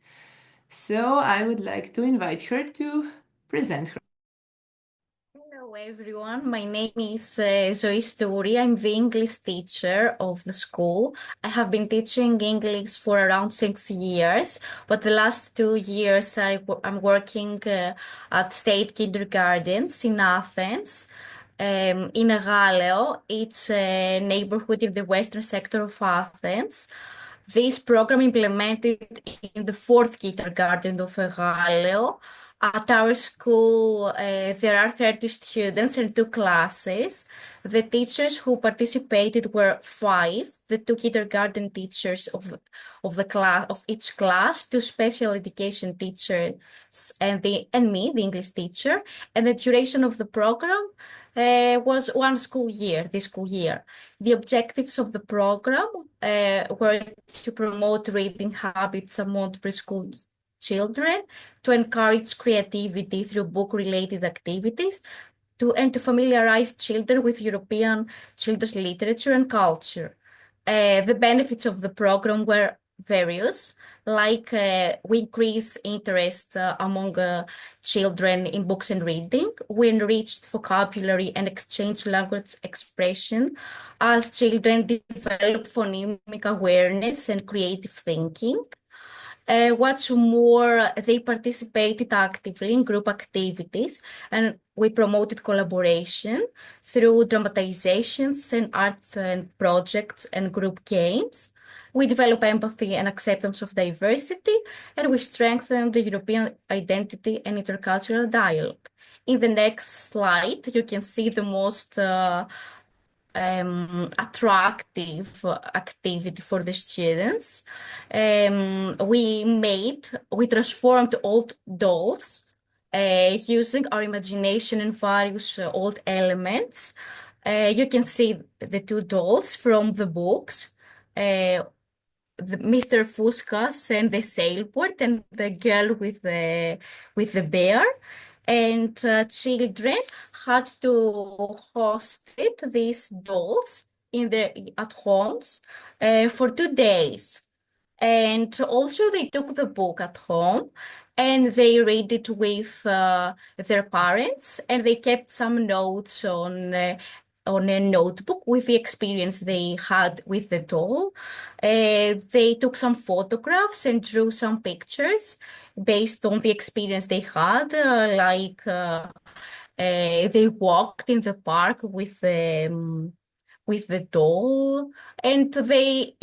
So I would like to invite her to present her. Hello everyone, my name is Zoe Stouri. I'm the English teacher of the school. I have been teaching English for around 6 years, but the last 2 years I'm working at state kindergartens in Athens. In Galeo, it's a neighborhood in the western sector of Athens. This program implemented in the 4th kindergarten of Galeo. At our school, there are 30 students and 2 classes. The teachers who participated were 5, the 2 kindergarten teachers of each class, 2 special education teachers, and me, the English teacher. And the duration of the program was 1 school year, this school year. The objectives of the program were to promote reading habits among preschool children, to encourage creativity through book-related activities, and to familiarize children with European children's literature and culture. The benefits of the program were various, like we increase interest among children in books and reading. We enriched vocabulary and exchange language expression as children develop phonemic awareness and creative thinking. What's more, they participated actively in group activities, and we promoted collaboration through dramatizations and arts and projects and group games. We develop empathy and acceptance of diversity, and we strengthen the European identity and intercultural dialogue. In the next slide, you can see the most attractive activity for the students. We transformed old dolls using our imagination and various old elements. You can see the 2 dolls from the books, Mr. Fuskas and the sailboat, and the girl with the bear. And children had to host these dolls at homes for 2 days. And also they took the book at home and they read it with their parents, and they kept some notes on a notebook with the experience they had with the doll. They took some photographs and drew some pictures based on the experience they had, like they walked in the park with the doll, and they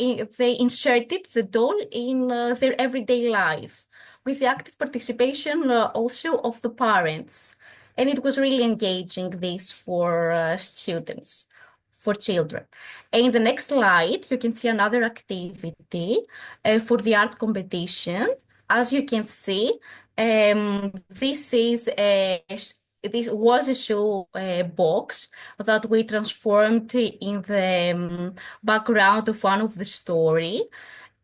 inserted the doll in their everyday life with the active participation also of the parents. And it was really engaging this for students. for children. In the next slide, you can see another activity for the art competition. As you can see, this was a show box that we transformed in the background of one of the story.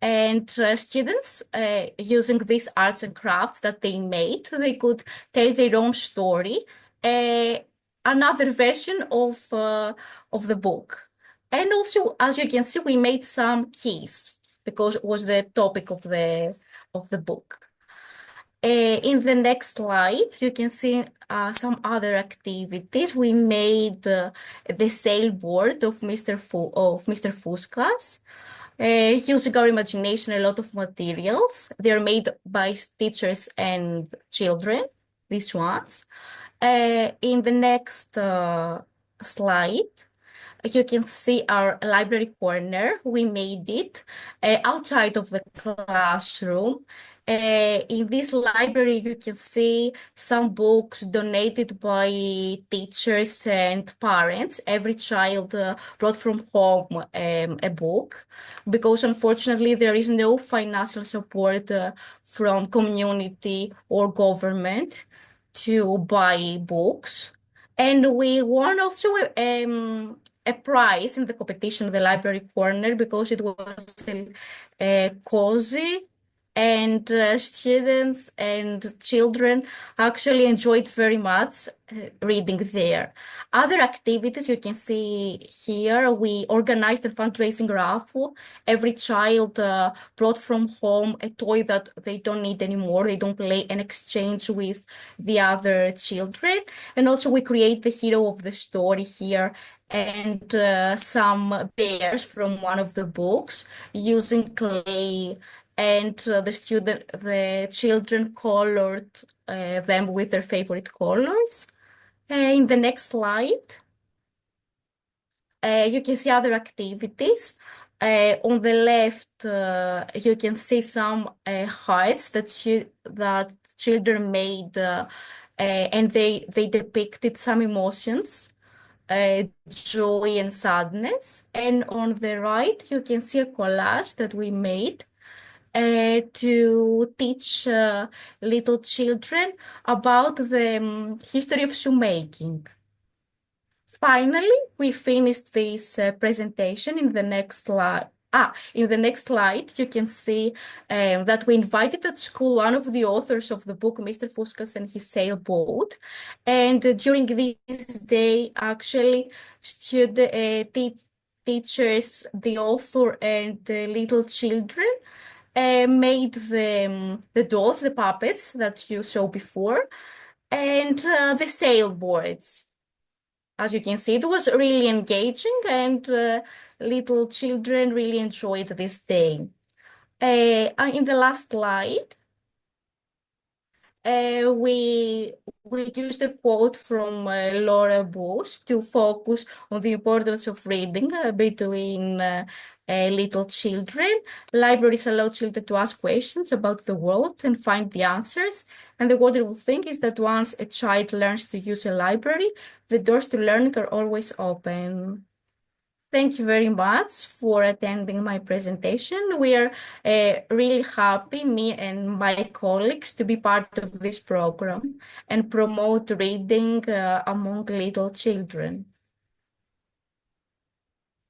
And students, using these arts and crafts that they made, they could tell their own story, another version of the book. And also, as you can see, we made some keys because it was the topic of the book. In the next slide, you can see some other activities. We made the sailboard of Mr. Fuskas. Using our imagination, a lot of materials. They're made by teachers and children, these ones. In the next slide, you can see our library corner. We made it outside of the classroom. In this library, you can see some books donated by teachers and parents. Every child brought from home a book because unfortunately there is no financial support from community or government to buy books. And we won also a prize in the competition, the library corner, because it was cozy and students and children actually enjoyed very much reading there. Other activities you can see here, we organized a fundraising raffle. Every child brought from home a toy that they don't need anymore, they don't play, and exchange with the other children. And also we create the hero of the story here and some bears from one of the books using clay, and the children colored them with their favorite colors. In the next slide, you can see other activities. On the left, you can see some hearts that children made, and they depicted some emotions, joy and sadness. And on the right, you can see a collage that we made to teach little children about the history of shoemaking. Finally, we finished this presentation. In the next slide. In the next slide, you can see that we invited at school one of the authors of the book, Mr. Fuskas and his sailboat. And during this day, actually, teachers, the author, and the little children made the dolls, the puppets that you saw before, and the sailboards. As you can see, it was really engaging, and little children really enjoyed this day. In the last slide, we used a quote from Laura Bush to focus on the importance of reading between little children. Libraries allow children to ask questions about the world and find the answers. And the wonderful thing is that once a child learns to use a library, the doors to learning are always open. Thank you very much for attending my presentation. We are really happy, me and my colleagues, to be part of this program and promote reading among little children.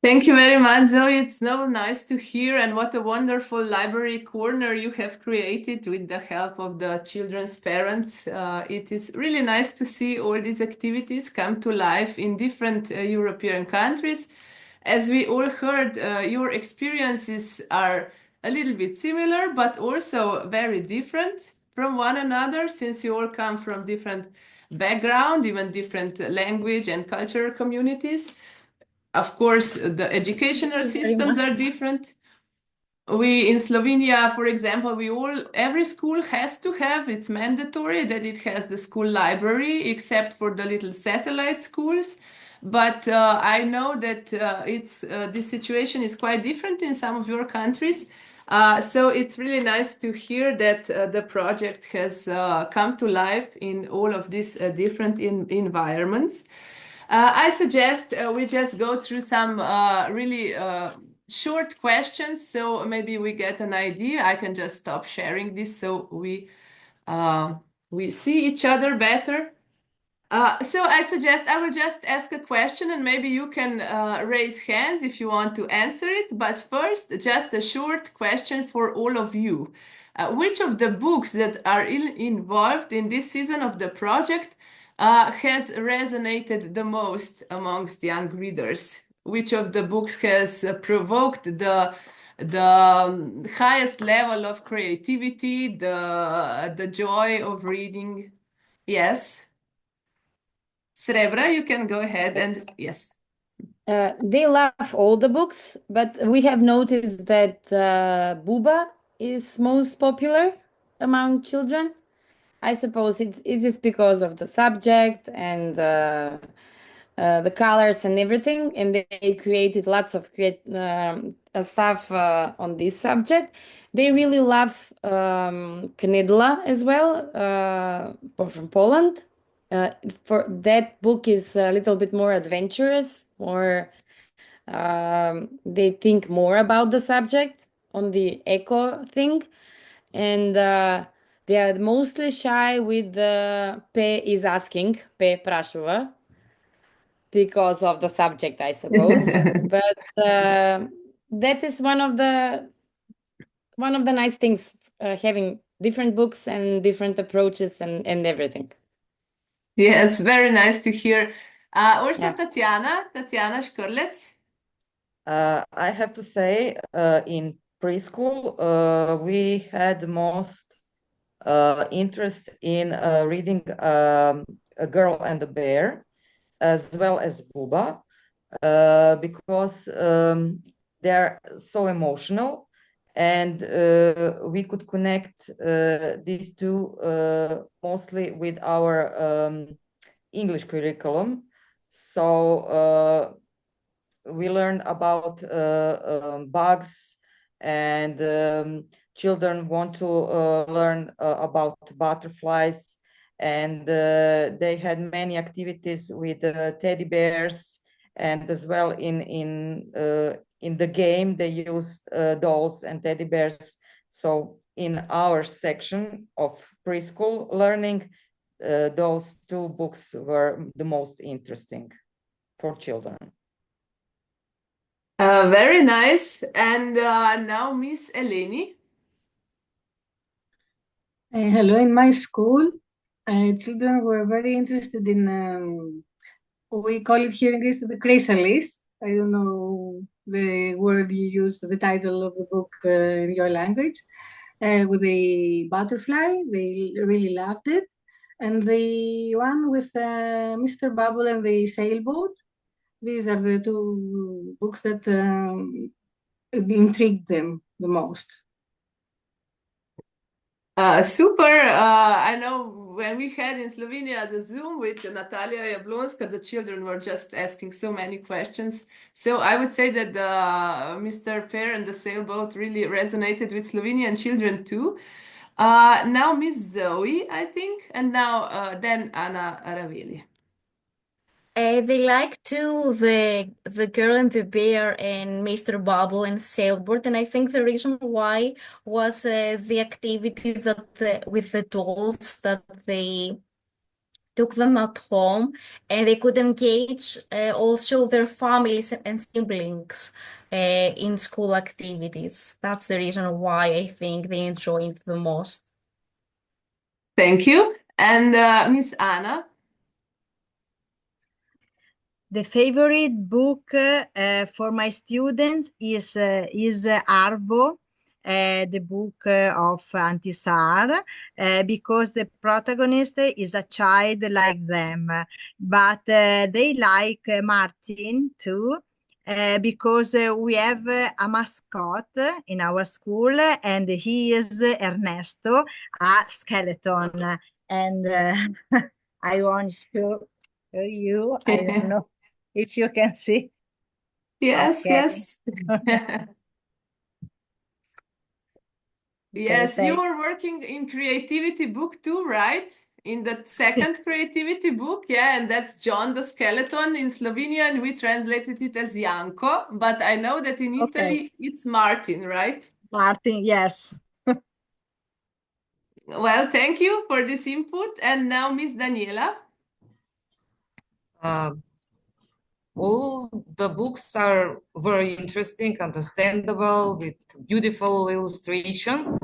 Thank you very much, Zoe. It's so nice to hear, and what a wonderful library corner you have created with the help of the children's parents. It is really nice to see all these activities come to life in different European countries. As we all heard, your experiences are a little bit similar, but also very different from one another, since you all come from different background, even different language and cultural communities. Of course, the educational systems are different. We in Slovenia, for example, every school has to have, it's mandatory that it has the school library, except for the little satellite schools. But I know that this situation is quite different in some of your countries. So it's really nice to hear that the project has come to life in all of these different environments. I suggest we just go through some really short questions, so maybe we get an idea. I can just stop sharing this so we see each other better. So I suggest I will just ask a question and maybe you can raise hands if you want to answer it. But first, just a short question for all of you. Which of the books that are involved in this season of the project has resonated the most amongst young readers? Which of the books has provoked the highest level of creativity, the joy of reading? Yes. Srebra, you can go ahead and yes. They love all the books, but we have noticed that Buba is most popular among children. I suppose it is because of the subject and the colors and everything, and they created lots of stuff on this subject. They really love Knedla as well, from Poland. For that book is a little bit more adventurous, or they think more about the subject on the eco thing, and they are mostly shy with the P is asking, P prašuva, because of the subject, I suppose. But that is one of the nice things, having different books and different approaches and everything. Yes, very nice to hear. Also, Yeah. Tatiana Škrlec. I have to say, in preschool, we had most interest in reading A Girl and a Bear, as well as Buba, because they're so emotional, and we could connect these two mostly with our English curriculum. So we learn about bugs, and children want to learn about butterflies, and they had many activities with teddy bears, and as well in the game they used dolls and teddy bears. So in our section of preschool learning, those two books were the most interesting for children. Very nice. And now Miss Eleni. Hello, in my school, children were very interested in, we call it here in Greece, the chrysalis. I don't know the word you use, the title of the book in your language, with the butterfly. They really loved it. And the one with Mr. Bubble and the sailboat. These are the two books that intrigued them the most. Super. I know when we had in Slovenia the Zoom with Natalia Jablonska, the children were just asking so many questions. So I would say that Mr. Pear and the sailboat really resonated with Slovenian children too. Now Miss Zoe, I think, and now then Anna Araveli. They like too the Girl and the Bear and Mr. Bubble and Sailboard, and I think the reason why was the activity that with the dolls that they took them at home, and they could engage also their families and siblings in school activities. That's the reason why I think they enjoyed it the most. Thank you. And Miss Anna. The favorite book for my students is Arbo, the book of Antisar, because the protagonist is a child like them, but they like Martin too, because we have a mascot in our school, and he is Ernesto, a skeleton. And I want to show you, I don't know if you can see. Yes, Okay. yes. Yes, you are working in creativity book too, right? in the second creativity book, yeah, and that's John the Skeleton in Slovenian. We translated it as Janko, but I know that in Italy it's Martin, right? Martin, yes. Well, thank you for this input. And now Miss Daniela. All the books are very interesting, understandable, with beautiful illustrations.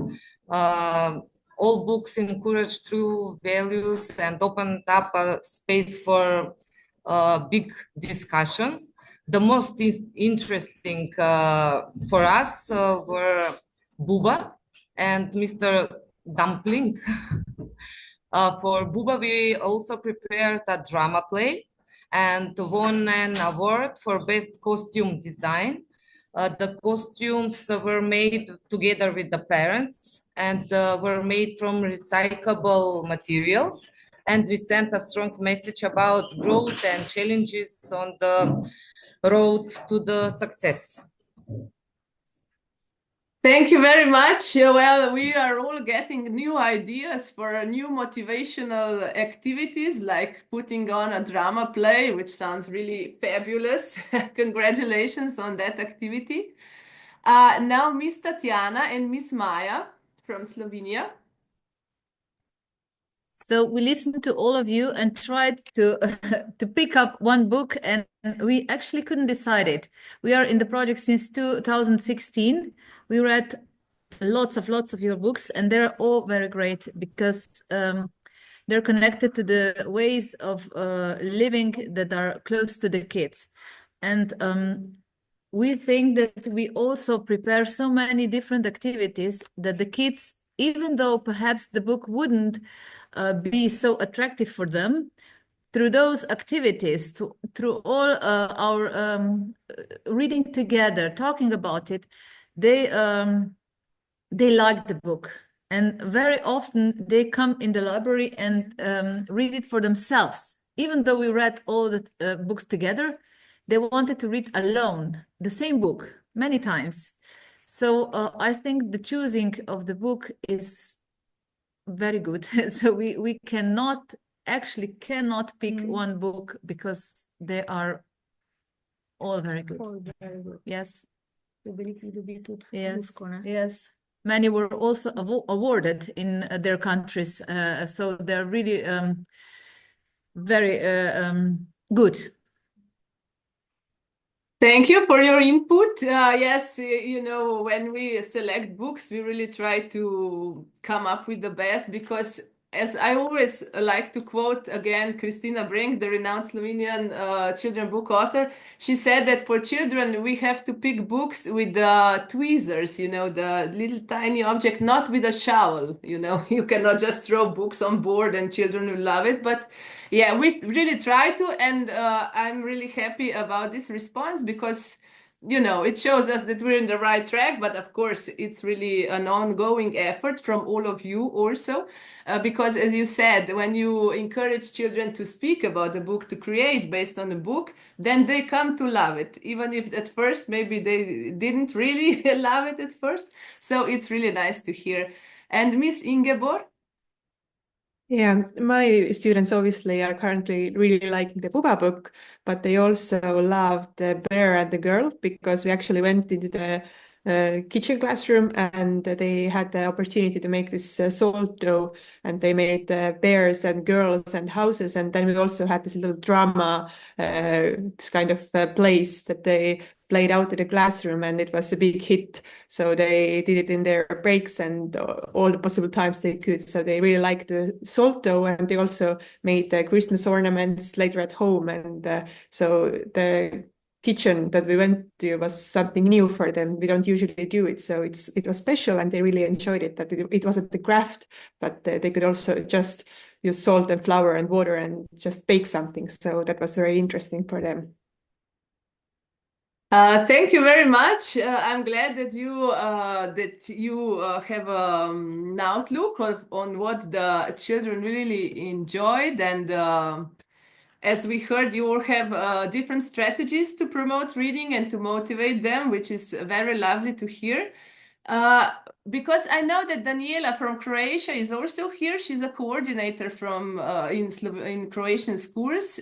All books encourage true values and opened up a space for big discussions. The most interesting for us were Buba and Mr. Dumpling. For Buba, we also prepared a drama play and won an award for best costume design. The costumes were made together with the parents and were made from recyclable materials. And we sent a strong message about growth and challenges on the road to the success. Thank you very much. Well, we are all getting new ideas for new motivational activities, like putting on a drama play, which sounds really fabulous. Congratulations on that activity. Now, Miss Tatiana and Miss Maya from Slovenia. So we listened to all of you and tried to to pick up one book, and we actually couldn't decide it. We are in the project since 2016. We read lots of your books, and they're all very great because they're connected to the ways of living that are close to the kids. And we think that we also prepare so many different activities that the kids, even though perhaps the book wouldn't be so attractive for them, through those activities, through all our reading together, talking about it, they like the book. And very often they come in the library and read it for themselves. Even though we read all the books together, they wanted to read alone the same book many times. So I think the choosing of the book is very good. So we cannot pick one book because they are all very good. All very good. Yes. Yes. Yes. Many were also awarded in their countries. So they're really very good. Thank you for your input. Yes, you know, when we select books, we really try to come up with the best because, as I always like to quote again, Kristina Brenk, the renowned Slovenian children book author, she said that for children, we have to pick books with the tweezers, you know, the little tiny object, not with a shovel, you know. You cannot just throw books on board and children will love it. But yeah, we really try to, and I'm really happy about this response because, you know, it shows us that we're in the right track, but of course it's really an ongoing effort from all of you also, because as you said, when you encourage children to speak about the book, to create based on the book, then they come to love it, even if at first maybe they didn't really love it at first. So it's really nice to hear. And Miss Ingeborg? Yeah, my students obviously are currently really liking the Buba book, but they also love the Bear and the Girl because we actually went into the kitchen classroom and they had the opportunity to make this salt dough, and they made bears and girls and houses, and then we also had this little drama, this kind of place that they played out in the classroom, and it was a big hit. So they did it in their breaks and all the possible times they could. So they really liked the salt dough, and they also made the Christmas ornaments later at home. And so the kitchen that we went to was something new for them. We don't usually do it, so it was special, and they really enjoyed it. That it wasn't the craft, but they could also just use salt and flour and water and just bake something. So that was very interesting for them. Thank you very much. I'm glad that you have an outlook on what the children really enjoyed, and as we heard, you all have different strategies to promote reading and to motivate them, which is very lovely to hear. Because I know that Daniela from Croatia is also here. She's a coordinator from in Croatian schools.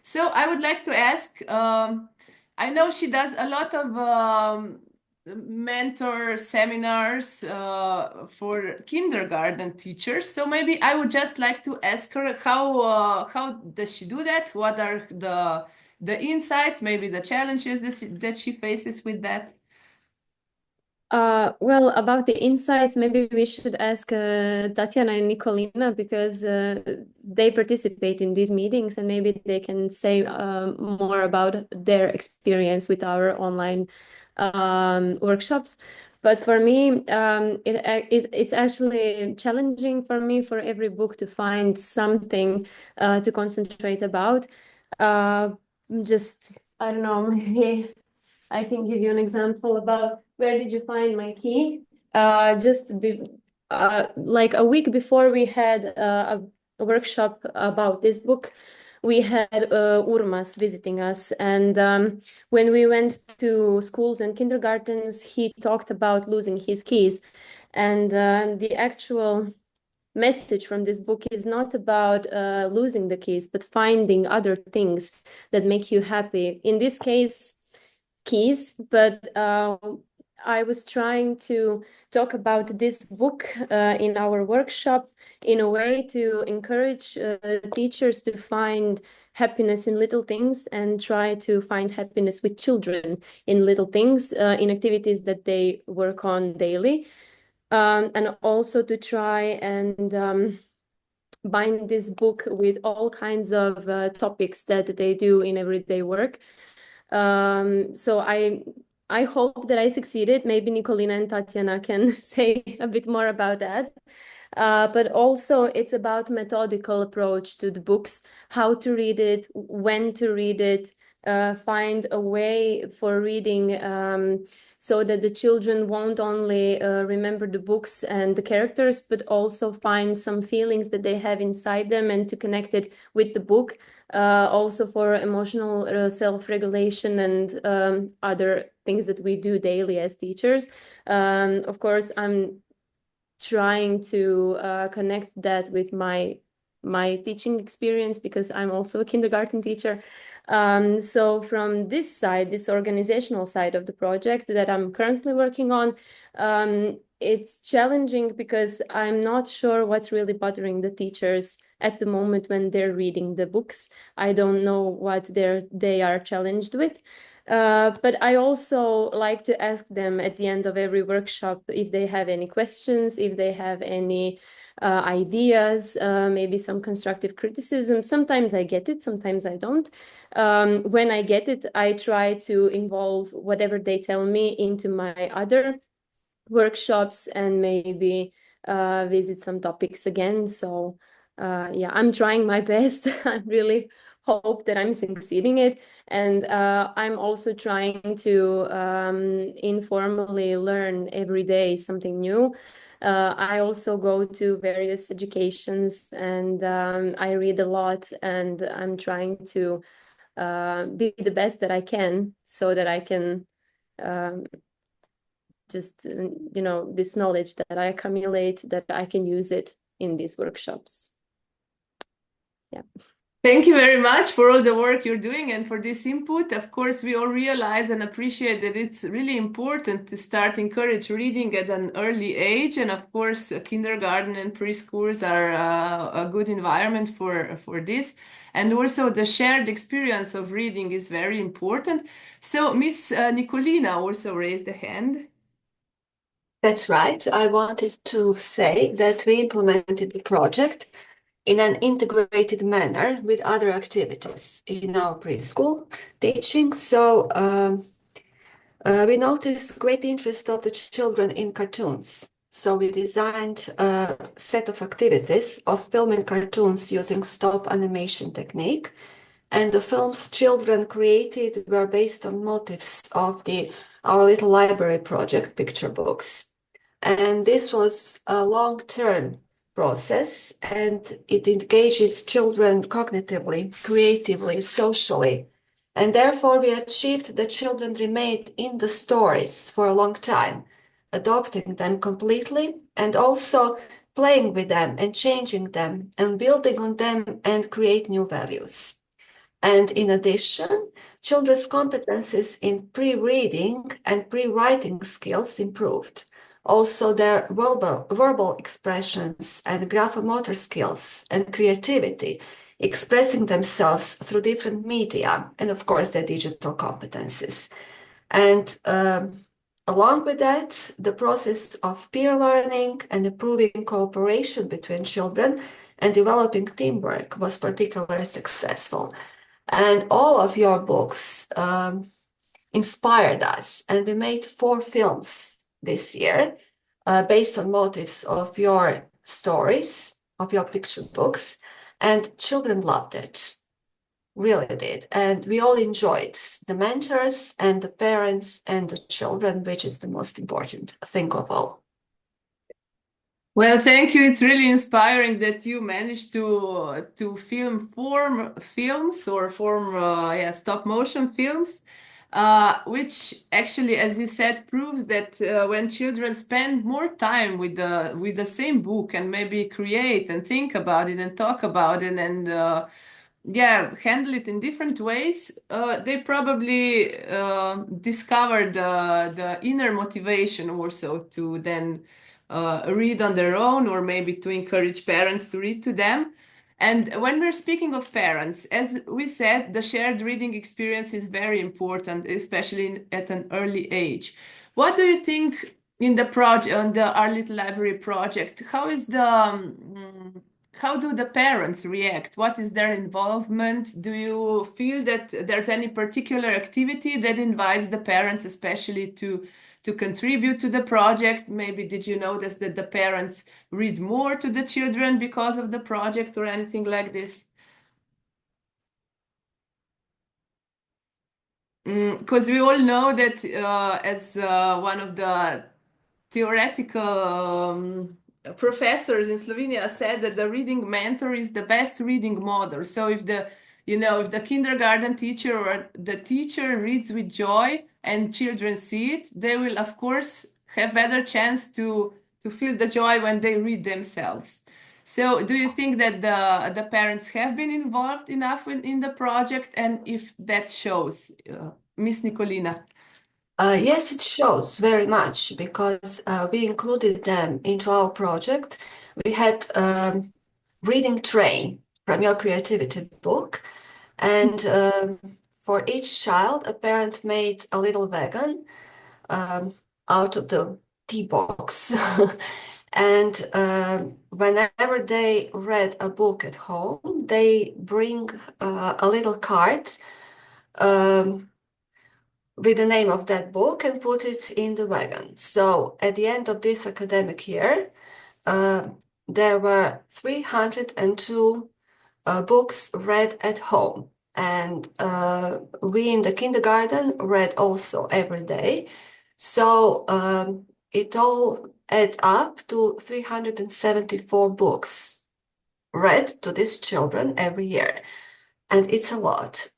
So I would like to ask, I know she does a lot of mentor seminars for kindergarten teachers. So maybe I would just like to ask her how does she do that? What are the insights, maybe the challenges that she faces with that? Well, about the insights, maybe we should ask Tatiana and Nikolina because they participate in these meetings and maybe they can say more about their experience with our online workshops. But for me, it's actually challenging for me for every book to find something to concentrate about. Just, I don't know, maybe I can give you an example about where did you find my key? Like a week before we had a workshop about this book, we had Urmas visiting us. And when we went to schools and kindergartens, he talked about losing his keys. And the actual message from this book is not about losing the keys, but finding other things that make you happy. In this case, keys, but I was trying to talk about this book in our workshop in a way to encourage teachers to find happiness in little things and try to find happiness with children in little things, in activities that they work on daily, and also to try and bind this book with all kinds of topics that they do in everyday work. So I hope that I succeeded. Maybe Nikolina and Tatiana can say a bit more about that. But also it's about methodical approach to the books, how to read it, when to read it, find a way for reading so that the children won't only remember the books and the characters, but also find some feelings that they have inside them and to connect it with the book. Also for emotional self-regulation and other things that we do daily as teachers. Of course, I'm trying to connect that with my teaching experience because I'm also a kindergarten teacher. So from this side, this organizational side of the project that I'm currently working on, it's challenging because I'm not sure what's really bothering the teachers at the moment when they're reading the books. I don't know what they are challenged with. But I also like to ask them at the end of every workshop if they have any questions, if they have any ideas, maybe some constructive criticism. Sometimes I get it, sometimes I don't. When I get it, I try to involve whatever they tell me into my other workshops and maybe visit some topics again. So yeah, I'm trying my best. I really hope that I'm succeeding it. And I'm also trying to informally learn every day something new. I also go to various educations and I read a lot and I'm trying to be the best that I can so that I can just, this knowledge that I accumulate, that I can use it in these workshops. Yeah. Thank you very much for all the work you're doing and for this input. Of course, we all realize and appreciate that it's really important to encourage reading at an early age. And of course, kindergarten and preschools are a good environment for this. And also the shared experience of reading is very important. So Miss Nikolina also raised a hand. That's right. I wanted to say that we implemented the project in an integrated manner with other activities in our preschool teaching. So we noticed great interest of the children in cartoons. So we designed a set of activities of filming cartoons using stop animation technique. And the films children created were based on motifs of our little library project picture books. And this was a long-term process, and it engages children cognitively, creatively, socially. And therefore, we achieved that children remained in the stories for a long time. adopting them completely, and also playing with them and changing them and building on them and create new values. And in addition, children's competencies in pre-reading and pre-writing skills improved. Also, their verbal expressions and graphomotor skills and creativity, expressing themselves through different media, and of course, their digital competencies. And along with that, the process of peer learning and improving cooperation between children and developing teamwork was particularly successful. And all of your books inspired us, and we made 4 films this year based on motifs of your stories, of your picture books, and children loved it, really did. And we all enjoyed, the mentors and the parents and the children, which is the most important thing of all. Well, thank you. It's really inspiring that you managed to film 4 films or 4 stop motion films, which actually, as you said, proves that when children spend more time with the same book and maybe create and think about it and talk about it and handle it in different ways, they probably discover the inner motivation also to then read on their own, or maybe to encourage parents to read to them. And when we're speaking of parents, as we said, the shared reading experience is very important, especially at an early age. What do you think in the project, on the Our Little Library project? How do the parents react? What is their involvement? Do you feel that there's any particular activity that invites the parents, especially to contribute to the project? Maybe did you notice that the parents read more to the children because of the project or anything like this? Because we all know that as one of the theoretical professors in Slovenia said that the reading mentor is the best reading model. So if the kindergarten teacher or the teacher reads with joy and children see it, they will of course have better chance to feel the joy when they read themselves. So do you think that the parents have been involved enough in the project, and if that shows, Miss Nikolina? Yes, it shows very much, because we included them into our project. We had reading train from your creativity book, and for each child, a parent made a little wagon out of the tea box. And whenever they read a book at home, they bring a little card with the name of that book and put it in the wagon. So at the end of this academic year, there were 302 books read at home. And we in the kindergarten read also every day. So it all adds up to 374 books read to these children every year. And it's a lot.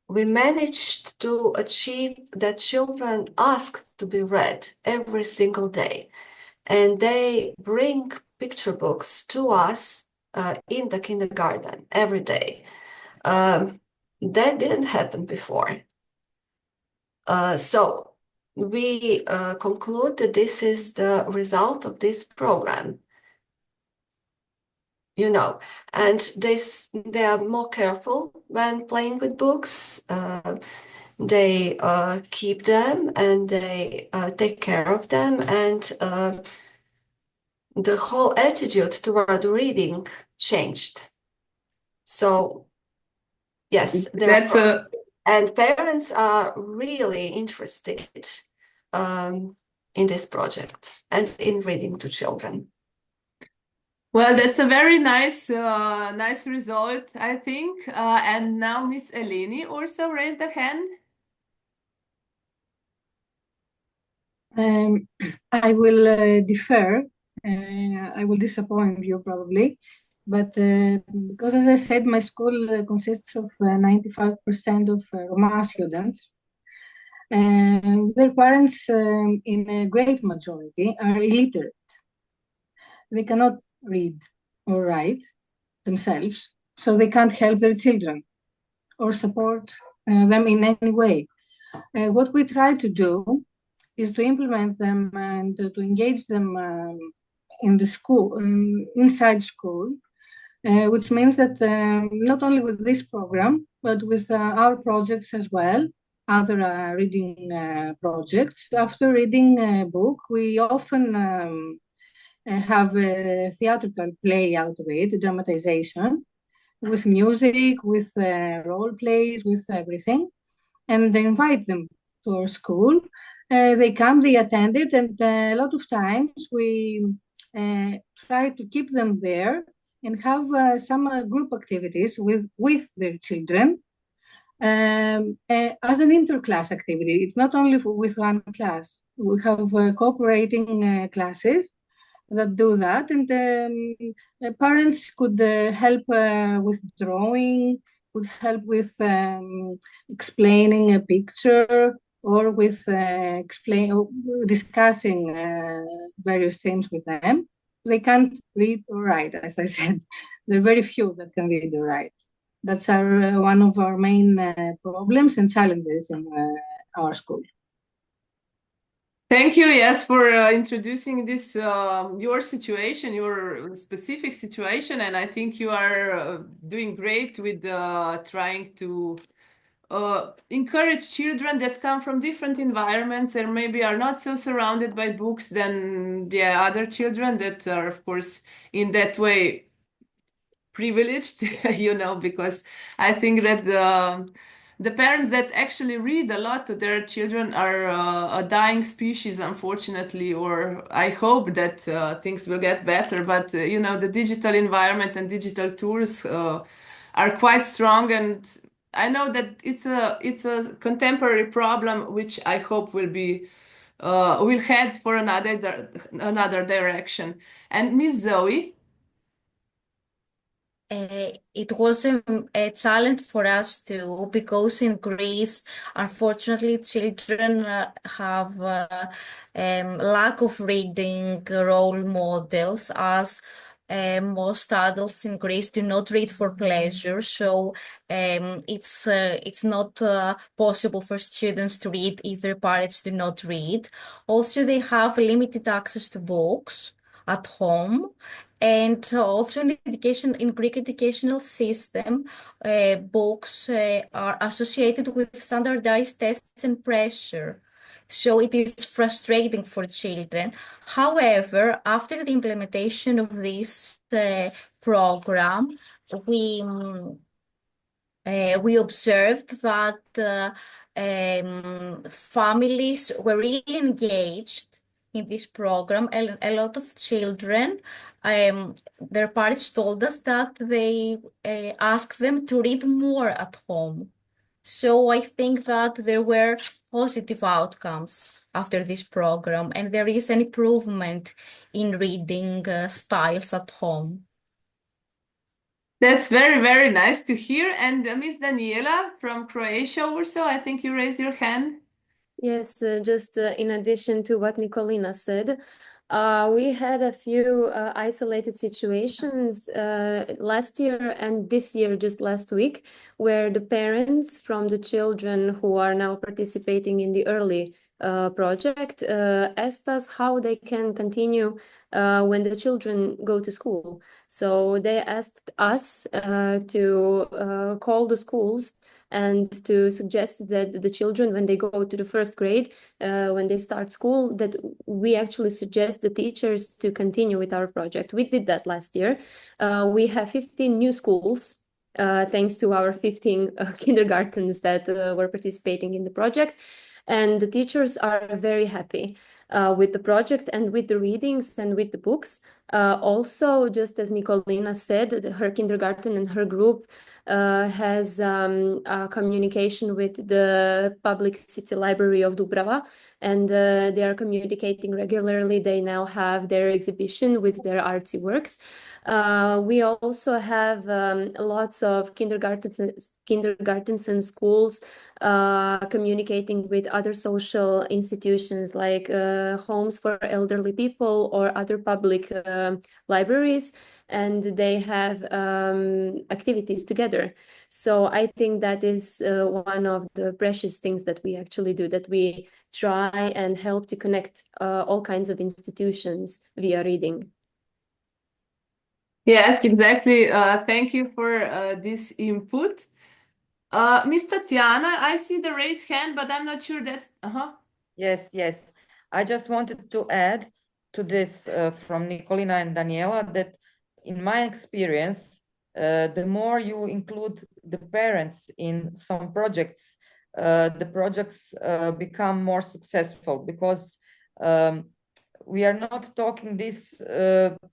We managed to achieve that children ask to be read every single day. And they bring picture books to us in the kindergarten every day. That didn't happen before. So we conclude that this is the result of this program. And they are more careful when playing with books. They keep them and they take care of them, and the whole attitude toward reading changed. So yes, and parents are really interested in this project and in reading to children. Well, that's a very nice result, I think. And now Miss Eleni also raised a hand. I will defer. I will disappoint you probably, but because, as I said, my school consists of 95% of Roma students. Their parents, in a great majority, are illiterate. They cannot read or write themselves, so they can't help their children or support them in any way. What we try to do is to implement them and to engage them in the school, inside school, which means that not only with this program, but with our projects as well, other reading projects. After reading a book, we often have a theatrical play out of it, a dramatization, with music, with role plays, with everything, and they invite them to our school. They come, they attend it, and a lot of times we try to keep them there and have some group activities with their children as an interclass activity. It's not only with one class. We have cooperating classes that do that, and parents could help with drawing, could help with explaining a picture, or with discussing various things with them. They can't read or write, as I said. There are very few that can read or write. That's one of our main problems and challenges in our school. Thank you, yes, for introducing this, your situation, your specific situation, and I think you are doing great with trying to encourage children that come from different environments and maybe are not so surrounded by books than the other children that are, of course, in that way privileged, you know, because I think that the parents that actually read a lot to their children are a dying species, unfortunately, or I hope that things will get better. But, you know, the digital environment and digital tools are quite strong, and I know that it's a contemporary problem, which I hope will head for another direction. And Miss Zoe. It was a challenge for us too, because in Greece, unfortunately, children have lack of reading role models, as most adults in Greece do not read for pleasure. So it's not possible for students to read if their parents do not read. Also, they have limited access to books at home. And also in Greek educational system, books are associated with standardized tests and pressure. So it is frustrating for children. However, after the implementation of this program, we observed that families were really engaged in this program. A lot of children, their parents told us that they asked them to read more at home. So I think that there were positive outcomes after this program, and there is an improvement in reading styles at home. That's very, very nice to hear. And Miss Daniela from Croatia also, I think you raised your hand. Yes, just in addition to what Nikolina said, we had a few isolated situations last year and this year, just last week, where the parents from the children who are now participating in the early project asked us how they can continue when the children go to school. So they asked us to call the schools and to suggest that the children, when they go to the first grade, when they start school, that we actually suggest the teachers to continue with our project. We did that last year. We have 15 new schools, thanks to our 15 kindergartens that were participating in the project. And the teachers are very happy with the project and with the readings and with the books. Also, just as Nikolina said, her kindergarten and her group has communication with the public city library of Dubrava, and they are communicating regularly. They now have their exhibition with their artsy works. We also have lots of kindergartens and schools communicating with other social institutions like homes for elderly people or other public libraries, and they have activities together. So I think that is one of the precious things that we actually do, that we try and help to connect all kinds of institutions via reading. Yes, exactly. Thank you for this input. Miss Tatiana, I see the raised hand, but I'm not sure that's... Yes, yes. I just wanted to add to this from Nicolina and Daniela that in my experience, the more you include the parents in some projects, the projects become more successful, because we are not talking this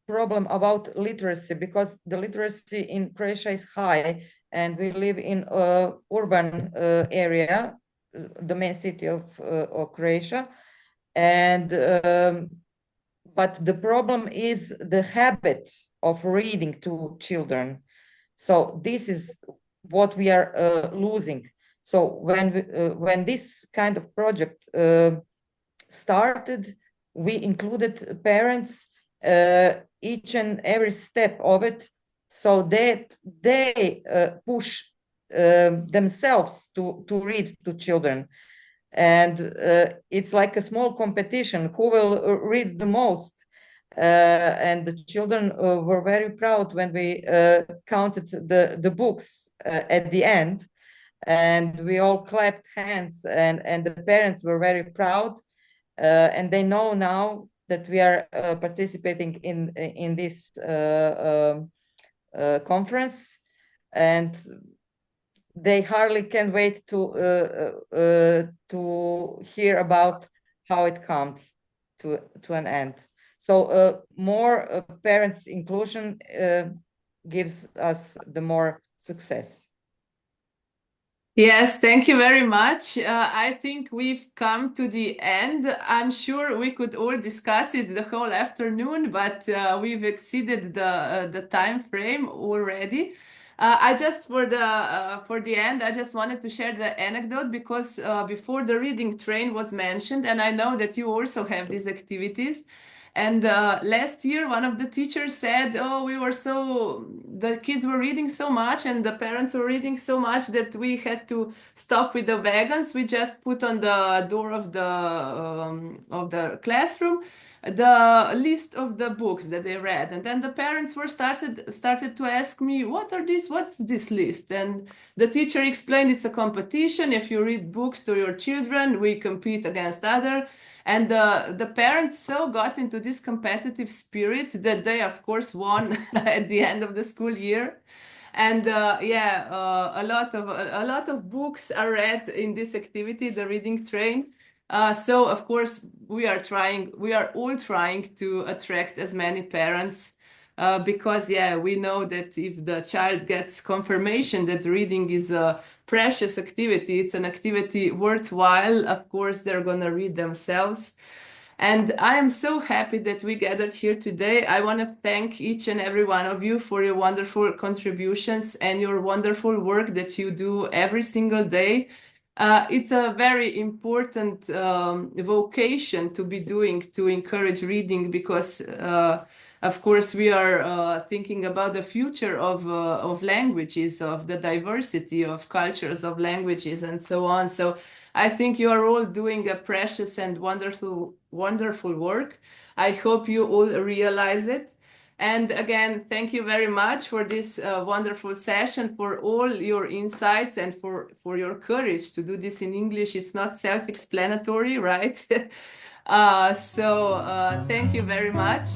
problem about literacy, because the literacy in Croatia is high, and we live in urban area, the main city of Croatia, and but the problem is the habit of reading to children. So this is what we are losing. So when this kind of project started, we included parents each and every step of it, so that they push themselves to read to children. And it's like a small competition, who will read the most. And the children were very proud when we counted the books at the end, and we all clapped hands, and the parents were very proud. And they know now that we are participating in this conference, and they hardly can wait to hear about how it comes to an end. So more parents' inclusion gives us the more success. Yes, thank you very much. I think we've come to the end. I'm sure we could all discuss it the whole afternoon, but we've exceeded the time frame already. I just for the end, I just wanted to share the anecdote, because before the reading train was mentioned, and I know that you also have these activities. And last year, one of the teachers said, "Oh, the kids were reading so much, and the parents were reading so much that we had to stop with the wagons. We just put on the door of the classroom the list of the books that they read." And then the parents started to ask me, "What's this list?" And the teacher explained, "It's a competition. If you read books to your children, we compete against other." And the parents so got into this competitive spirit that they, of course, won at the end of the school year. And a lot of books are read in this activity, the reading train. So of course we are all trying to attract as many parents, because we know that if the child gets confirmation that reading is a precious activity, it's an activity worthwhile, of course they're gonna read themselves. And I am so happy that we gathered here today. I want to thank each and every one of you for your wonderful contributions and your wonderful work that you do every single day. It's a very important vocation to be doing, to encourage reading, because of course we are thinking about the future of languages, of the diversity of cultures, of languages, and so on. So I think you are all doing a precious and wonderful work. I hope you all realize it. And again, thank you very much for this wonderful session, for all your insights, and for your courage to do this in English. It's not self-explanatory, right? So thank you very much.